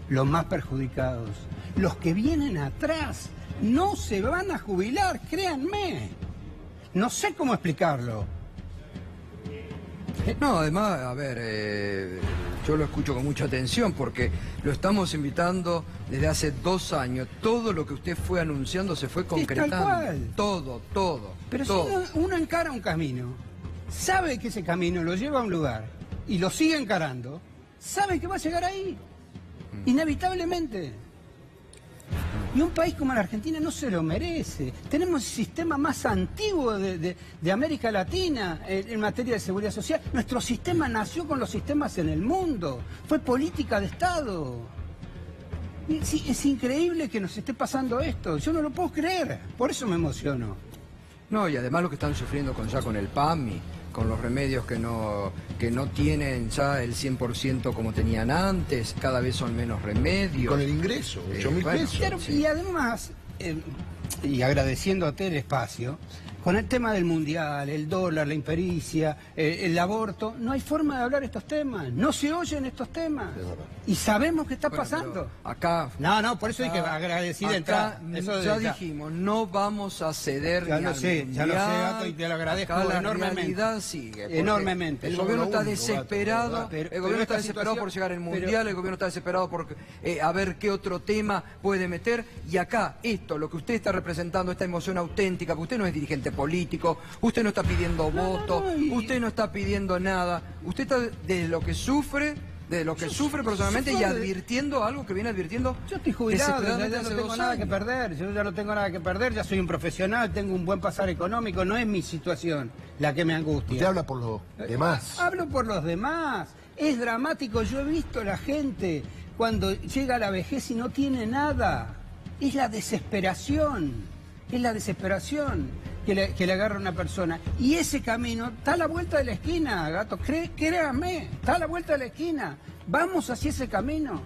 [SPEAKER 11] los más perjudicados. Los que vienen atrás no se van a jubilar, créanme. No sé cómo explicarlo.
[SPEAKER 1] No, además, a ver, yo lo escucho con mucha atención porque lo estamos invitando desde hace 2 años. Todo lo que usted fue anunciando se fue concretando.
[SPEAKER 11] Tal cual.
[SPEAKER 1] Todo.
[SPEAKER 11] Pero
[SPEAKER 1] todo.
[SPEAKER 11] Si uno encara un camino, sabe que ese camino lo lleva a un lugar y lo sigue encarando, sabe que va a llegar ahí, inevitablemente. Y un país como la Argentina no se lo merece. Tenemos el sistema más antiguo de América Latina en materia de seguridad social. Nuestro sistema nació con los sistemas en el mundo. Fue política de Estado. Es increíble que nos esté pasando esto. Yo no lo puedo creer. Por eso me emociono.
[SPEAKER 1] No, y además lo que están sufriendo con el PAMI, con los remedios que no tienen ya el 100% como tenían antes, cada vez son menos remedios.
[SPEAKER 3] Con el ingreso, 8.000 pesos.
[SPEAKER 11] Pero,
[SPEAKER 3] sí.
[SPEAKER 11] Y además, y agradeciéndote el espacio, con el tema del mundial, el dólar, la impericia, el aborto, no hay forma de hablar estos temas, no se oyen estos temas. Y sabemos que está pasando.
[SPEAKER 1] Acá...
[SPEAKER 11] No, por eso hay que agradecer de entrada.
[SPEAKER 1] Ya dijimos, no vamos a ceder
[SPEAKER 11] ya lo sé, Gato, y te lo agradezco enormemente.
[SPEAKER 1] La realidad sigue.
[SPEAKER 11] Enormemente.
[SPEAKER 1] El gobierno está desesperado, el gobierno está desesperado por llegar al mundial, el gobierno está desesperado por a ver qué otro tema puede meter. Y acá, lo que usted está representando, esta emoción auténtica, porque usted no es dirigente político, usted no está pidiendo votos, usted no está pidiendo nada, usted está de lo que sufre de lo que sufre personalmente y advirtiendo algo que viene advirtiendo.
[SPEAKER 11] Yo estoy jubilado, ya no
[SPEAKER 1] hace
[SPEAKER 11] tengo
[SPEAKER 1] 2
[SPEAKER 11] nada
[SPEAKER 1] años.
[SPEAKER 11] que perder, yo ya no tengo nada que perder, ya soy un profesional, tengo un buen pasar económico, no es mi situación la que me angustia.
[SPEAKER 3] Usted habla por los demás.
[SPEAKER 11] Hablo por los demás, es dramático, yo he visto a la gente cuando llega a la vejez y no tiene nada, es la desesperación que le agarra a una persona. Y ese camino está a la vuelta de la esquina, gato, créame, está a la vuelta de la esquina. Vamos hacia ese camino.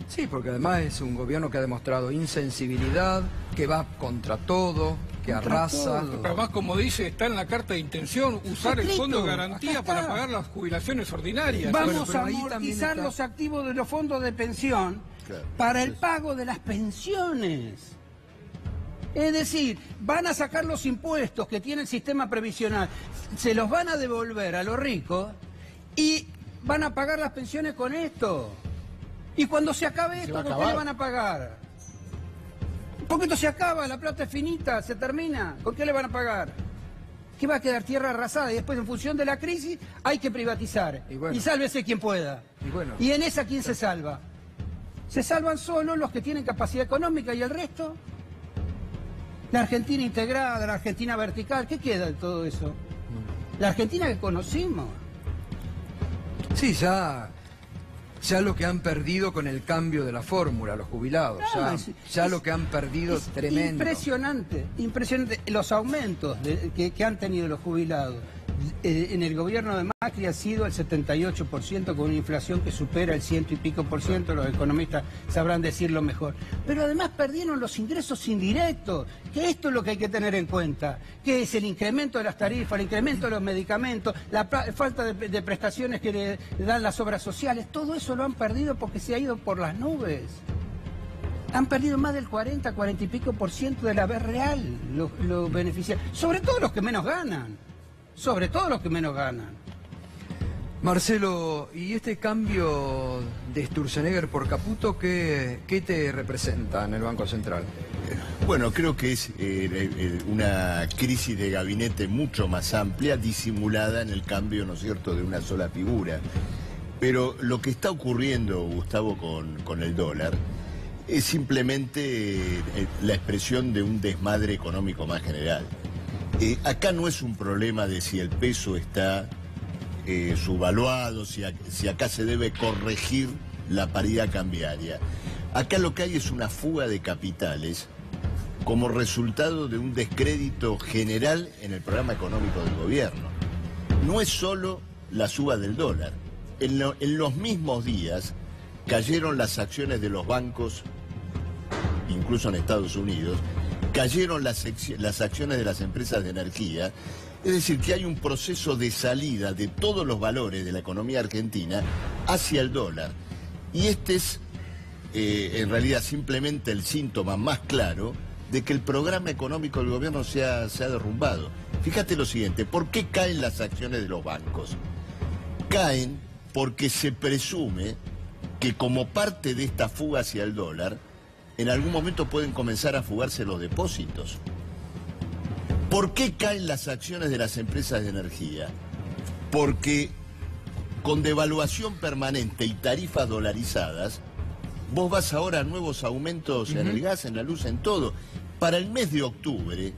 [SPEAKER 1] Sí, porque además es un gobierno que ha demostrado insensibilidad, que va contra todo, que arrasa.
[SPEAKER 2] Además, como dice, está en la carta de intención usar el fondo de garantía para pagar las jubilaciones ordinarias.
[SPEAKER 11] Vamos a amortizar los activos de los fondos de pensión para el pago de las pensiones. Es decir, van a sacar los impuestos que tiene el sistema previsional, se los van a devolver a los ricos y van a pagar las pensiones con esto. Y cuando se acabe esto, ¿con qué le van a pagar? Porque esto se acaba, la plata es finita, se termina. ¿Con qué le van a pagar? ¿Qué va a quedar? Tierra arrasada y después en función de la crisis hay que privatizar. Y sálvese quien pueda. Y en esa, ¿quién se salva? Se salvan solo los que tienen capacidad económica y el resto. La Argentina integrada, la Argentina vertical, ¿qué queda de todo eso? La Argentina que conocimos.
[SPEAKER 1] Sí, ya lo que han perdido con el cambio de la fórmula, los jubilados, ya lo que han perdido es tremendo.
[SPEAKER 11] Impresionante. Los aumentos que han tenido los jubilados en el gobierno de Macri ha sido el 78%, con una inflación que supera el 100 y pico por ciento, los economistas sabrán decirlo mejor. Pero además perdieron los ingresos indirectos, que esto es lo que hay que tener en cuenta, que es el incremento de las tarifas, el incremento de los medicamentos, la falta de prestaciones que le dan las obras sociales, todo eso lo han perdido porque se ha ido por las nubes. Han perdido más del 40 y pico por ciento de la vez real los beneficiarios, sobre todo los que menos ganan. Sobre todo los que menos ganan.
[SPEAKER 1] Marcelo, ¿y este cambio de Sturzenegger por Caputo qué te representa en el Banco Central?
[SPEAKER 12] Bueno, creo que es una crisis de gabinete mucho más amplia, disimulada en el cambio, ¿no es cierto?, de una sola figura. Pero lo que está ocurriendo, Gustavo, con el dólar, es simplemente la expresión de un desmadre económico más general. Acá no es un problema de si el peso está subvaluado, si acá se debe corregir la paridad cambiaria. Acá lo que hay es una fuga de capitales como resultado de un descrédito general en el programa económico del gobierno. No es solo la suba del dólar. En los mismos días cayeron las acciones de los bancos, incluso en Estados Unidos, cayeron las acciones de las empresas de energía. Es decir, que hay un proceso de salida de todos los valores de la economía argentina hacia el dólar. Y este es, en realidad, simplemente el síntoma más claro de que el programa económico del gobierno se ha derrumbado. Fíjate lo siguiente, ¿por qué caen las acciones de los bancos? Caen porque se presume que como parte de esta fuga hacia el dólar, en algún momento pueden comenzar a fugarse los depósitos. ¿Por qué caen las acciones de las empresas de energía? Porque con devaluación permanente y tarifas dolarizadas, vos vas ahora a nuevos aumentos en el gas, en la luz, en todo. Para el mes de octubre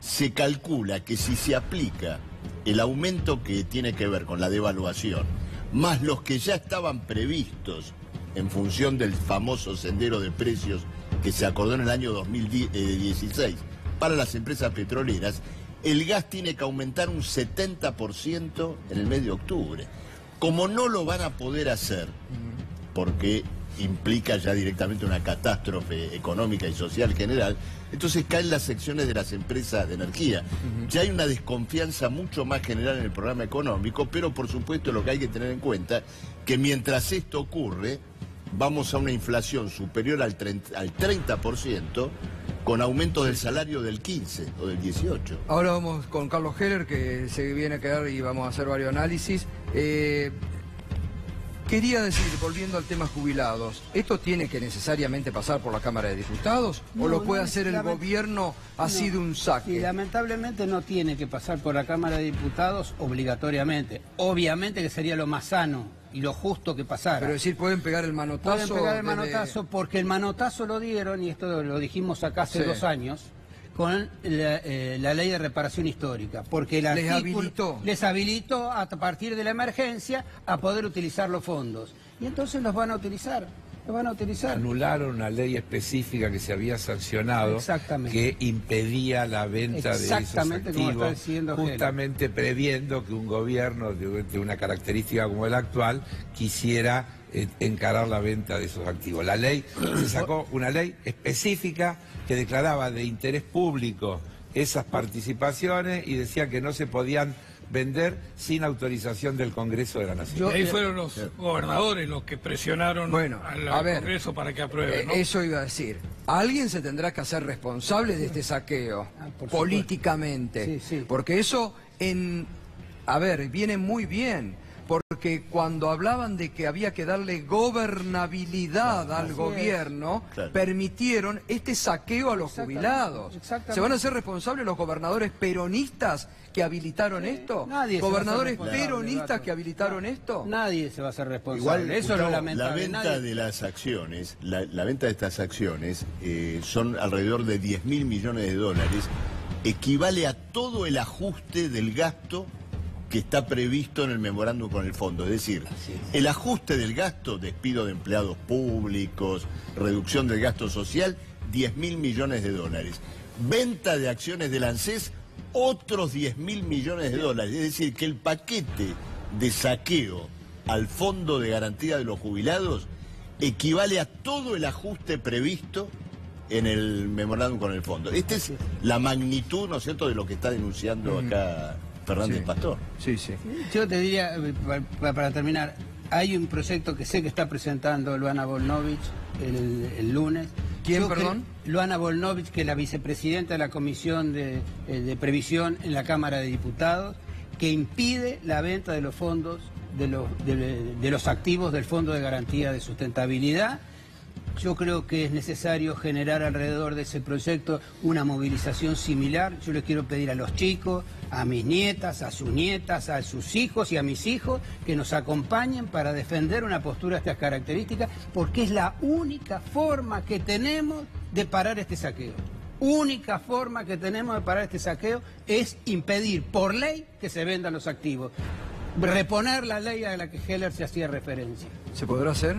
[SPEAKER 12] se calcula que si se aplica el aumento que tiene que ver con la devaluación, más los que ya estaban previstos en función del famoso sendero de precios que se acordó en el año 2016 para las empresas petroleras, el gas tiene que aumentar un 70% en el mes de octubre. Como no lo van a poder hacer, porque implica ya directamente una catástrofe económica y social general, entonces caen las secciones de las empresas de energía. Ya hay una desconfianza mucho más general en el programa económico, pero por supuesto lo que hay que tener en cuenta que mientras esto ocurre, vamos a una inflación superior al 30%, con aumentos del salario del 15 o del 18.
[SPEAKER 1] Ahora vamos con Carlos Heller, que se viene a quedar y vamos a hacer varios análisis. Quería decir, volviendo al tema jubilados, ¿esto tiene que necesariamente pasar por la Cámara de Diputados? ¿O lo puede hacer el gobierno así de un saque?
[SPEAKER 11] Sí, lamentablemente no tiene que pasar por la Cámara de Diputados obligatoriamente. Obviamente que sería lo más sano. y lo justo que pasara.
[SPEAKER 1] Pero decir, pueden pegar el manotazo.
[SPEAKER 11] Pueden pegar el manotazo porque el manotazo lo dieron, y esto lo dijimos acá hace 2 años, con la ley de reparación histórica, porque les habilitó a partir de la emergencia a poder utilizar los fondos. Y entonces los van a utilizar.
[SPEAKER 13] Anularon una ley específica que se había sancionado que impedía la venta de esos activos, justamente previendo que un gobierno de una característica como el actual quisiera encarar la venta de esos activos. La ley, se sacó una ley específica que declaraba de interés público esas participaciones y decía que no se podían vender sin autorización del Congreso de la Nación.
[SPEAKER 2] Ahí fueron los gobernadores los que presionaron al Congreso para que apruebe, ¿no?
[SPEAKER 1] Eso iba a decir. Alguien se tendrá que hacer responsable de este saqueo, políticamente. Porque eso, viene muy bien. Porque cuando hablaban de que había que darle gobernabilidad al gobierno, permitieron este saqueo a los jubilados. ¿Se van a hacer responsables los gobernadores peronistas que habilitaron esto? ¿Gobernadores peronistas que habilitaron esto?
[SPEAKER 11] Nadie se va a hacer responsable.
[SPEAKER 12] Igual,
[SPEAKER 11] eso es lo lamentable.
[SPEAKER 12] La venta de las acciones, la venta de estas acciones son alrededor de 10.000 millones de dólares, equivale a todo el ajuste del gasto que está previsto en el memorándum con el fondo. Es decir, el ajuste del gasto, despido de empleados públicos, reducción del gasto social, 10.000 millones de dólares. Venta de acciones del ANSES, otros 10.000 millones de dólares. Es decir, que el paquete de saqueo al fondo de garantía de los jubilados equivale a todo el ajuste previsto en el memorándum con el fondo. Esta es la magnitud, ¿no es cierto?, de lo que está denunciando acá Fernández Pastor.
[SPEAKER 11] Yo te diría, para terminar, hay un proyecto que sé que está presentando Luana Volnovich el lunes.
[SPEAKER 1] ¿Quién, perdón?
[SPEAKER 11] Luana Volnovich, que es la vicepresidenta de la Comisión de Previsión en la Cámara de Diputados, que impide la venta de los fondos, de los activos del Fondo de Garantía de Sustentabilidad. Yo creo que es necesario generar alrededor de ese proyecto una movilización similar. Yo les quiero pedir a los chicos, a mis nietas, a sus hijos y a mis hijos que nos acompañen para defender una postura de estas características, porque es la única forma que tenemos de parar este saqueo. Única forma que tenemos de parar este saqueo es impedir por ley que se vendan los activos. Reponer la ley a la que Heller se hacía referencia.
[SPEAKER 1] ¿Se podrá hacer?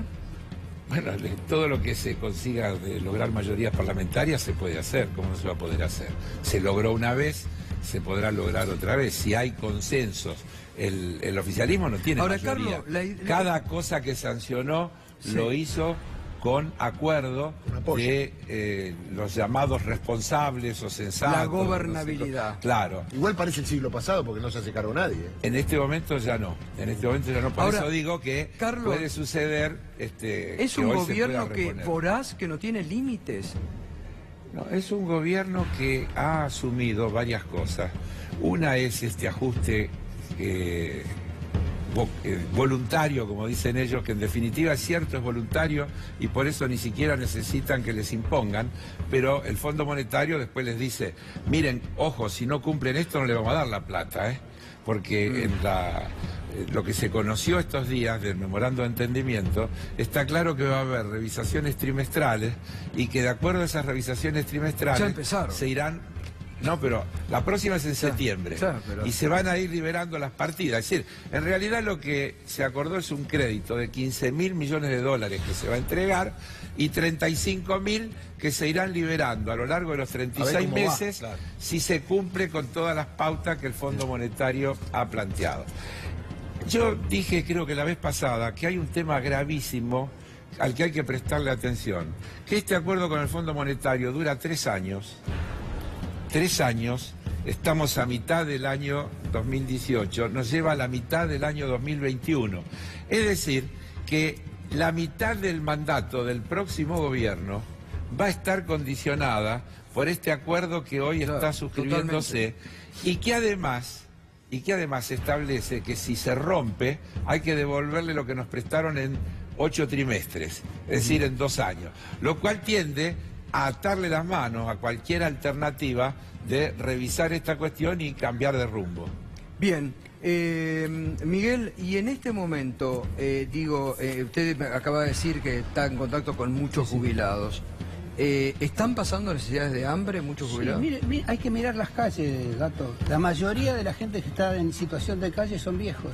[SPEAKER 13] Bueno, todo lo que se consiga de lograr mayorías parlamentarias se puede hacer. ¿Cómo no se va a poder hacer? Se logró una vez, se podrá lograr otra vez. Si hay consensos, el oficialismo no tiene mayoría.
[SPEAKER 1] Carlos,
[SPEAKER 13] cada cosa que sancionó lo hizo con acuerdo de los llamados responsables o sensatos.
[SPEAKER 1] La gobernabilidad.
[SPEAKER 13] No sé, claro.
[SPEAKER 3] Igual parece el siglo pasado porque no se hace cargo nadie.
[SPEAKER 13] En este momento ya no. Por eso digo que Carlos, puede suceder...
[SPEAKER 1] es un gobierno voraz, que no tiene límites.
[SPEAKER 13] No, es un gobierno que ha asumido varias cosas. Una es este ajuste voluntario, como dicen ellos, que en definitiva es cierto, es voluntario y por eso ni siquiera necesitan que les impongan, pero el Fondo Monetario después les dice, miren, ojo, si no cumplen esto no le vamos a dar la plata, porque en lo que se conoció estos días del memorando de entendimiento, está claro que va a haber revisaciones trimestrales y que de acuerdo a esas revisaciones trimestrales se irán... No, pero la próxima es en septiembre y se van a ir liberando las partidas. Es decir, en realidad lo que se acordó es un crédito de 15.000 millones de dólares que se va a entregar y 35.000 que se irán liberando a lo largo de los 36 meses si se cumple con todas las pautas que el Fondo Monetario ha planteado. Yo dije, creo que la vez pasada, que hay un tema gravísimo al que hay que prestarle atención, que este acuerdo con el Fondo Monetario dura 3 años. 3 años, estamos a mitad del año 2018, nos lleva a la mitad del año 2021. Es decir, que la mitad del mandato del próximo gobierno va a estar condicionada por este acuerdo que hoy está suscribiéndose y que además establece que si se rompe hay que devolverle lo que nos prestaron en 8 trimestres, es decir, en 2 años, lo cual tiende a atarle las manos a cualquier alternativa de revisar esta cuestión y cambiar de rumbo.
[SPEAKER 1] Bien. Miguel, y en este momento, usted acaba de decir que está en contacto con muchos jubilados. ¿Están pasando necesidades de hambre muchos jubilados?
[SPEAKER 11] Sí, mire, hay que mirar las calles, Gato. La mayoría de la gente que está en situación de calle son viejos.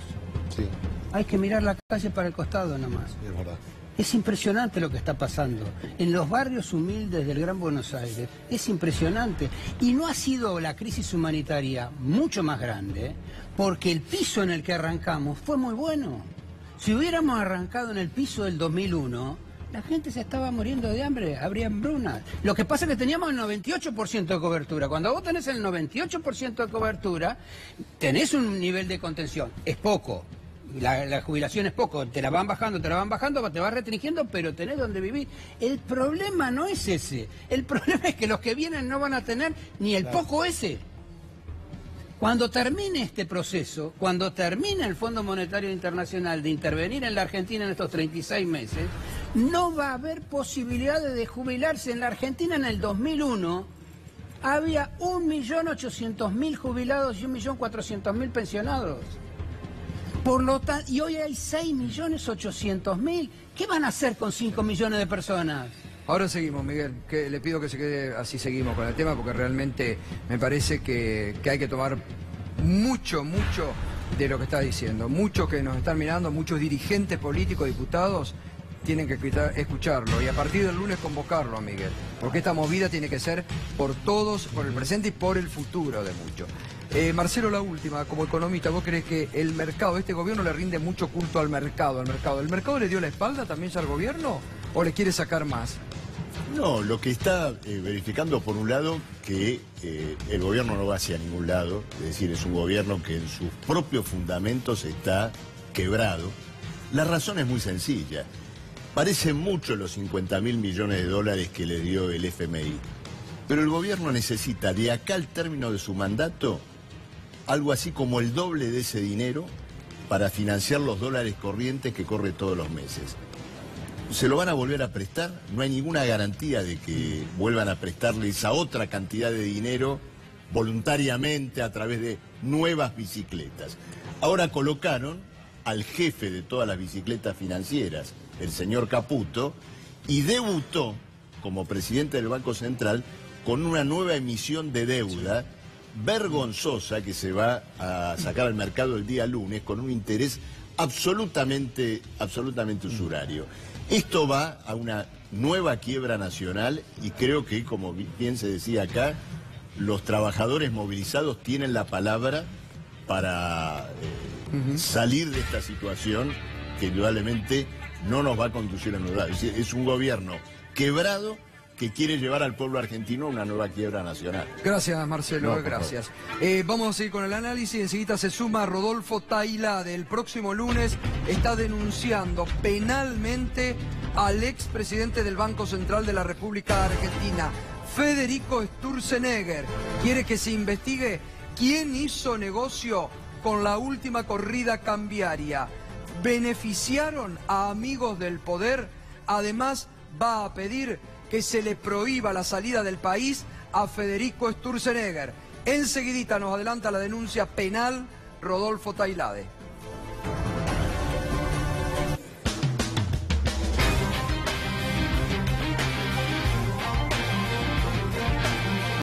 [SPEAKER 3] Sí.
[SPEAKER 11] Hay que mirar la calle para el costado nomás.
[SPEAKER 3] Es verdad.
[SPEAKER 11] Es impresionante lo que está pasando. En los barrios humildes del Gran Buenos Aires es impresionante. Y no ha sido la crisis humanitaria mucho más grande, porque el piso en el que arrancamos fue muy bueno. Si hubiéramos arrancado en el piso del 2001, la gente se estaba muriendo de hambre, habría hambrunas. Lo que pasa es que teníamos el 98% de cobertura. Cuando vos tenés el 98% de cobertura, tenés un nivel de contención. Es poco. La jubilación es poco, te la van bajando, te vas restringiendo, pero tenés donde vivir. El problema no es ese. El problema es que los que vienen no van a tener ni el poco ese. Cuando termine este proceso, cuando termine el Fondo Monetario Internacional de intervenir en la Argentina en estos 36 meses, no va a haber posibilidades de jubilarse. En la Argentina en el 2001 había 1.800.000 jubilados y 1.400.000 pensionados. Por lo tanto, y hoy hay 6.800.000. ¿Qué van a hacer con 5 millones de personas?
[SPEAKER 1] Ahora seguimos, Miguel, que le pido que se quede así, seguimos con el tema, porque realmente me parece que hay que tomar mucho de lo que está diciendo. Muchos que nos están mirando, muchos dirigentes políticos, diputados, tienen que escucharlo y a partir del lunes convocarlo a Miguel, porque esta movida tiene que ser por todos, por el presente y por el futuro de muchos. Marcelo, la última, como economista, ¿vos crees que el mercado, este gobierno le rinde mucho culto al mercado? ¿El mercado le dio la espalda también ya al gobierno o le quiere sacar más?
[SPEAKER 12] No, lo que está verificando por un lado que el gobierno no va hacia ningún lado, es decir, es un gobierno que en sus propios fundamentos está quebrado. La razón es muy sencilla. Parecen mucho los 50.000 millones de dólares que le dio el FMI, pero el gobierno necesita de acá al término de su mandato algo así como el doble de ese dinero para financiar los dólares corrientes que corre todos los meses. ¿Se lo van a volver a prestar? No hay ninguna garantía de que vuelvan a prestarle esa otra cantidad de dinero voluntariamente a través de nuevas bicicletas. Ahora colocaron al jefe de todas las bicicletas financieras, el señor Caputo, y debutó como presidente del Banco Central con una nueva emisión de deuda vergonzosa que se va a sacar al mercado el día lunes con un interés absolutamente usurario. Esto va a una nueva quiebra nacional y creo que, como bien se decía acá, los trabajadores movilizados tienen la palabra para salir de esta situación que indudablemente no nos va a conducir a nada. Es un gobierno quebrado que quiere llevar al pueblo argentino a una nueva quiebra nacional.
[SPEAKER 1] Gracias, Marcelo, gracias. Vamos a seguir con el análisis. Enseguida se suma Rodolfo Tailade. El próximo lunes está denunciando penalmente al expresidente del Banco Central de la República Argentina, Federico Sturzenegger. Quiere que se investigue quién hizo negocio con la última corrida cambiaria. ¿Beneficiaron a amigos del poder? Además, va a pedir que se le prohíba la salida del país a Federico Sturzenegger. Enseguidita nos adelanta la denuncia penal Rodolfo Tailade.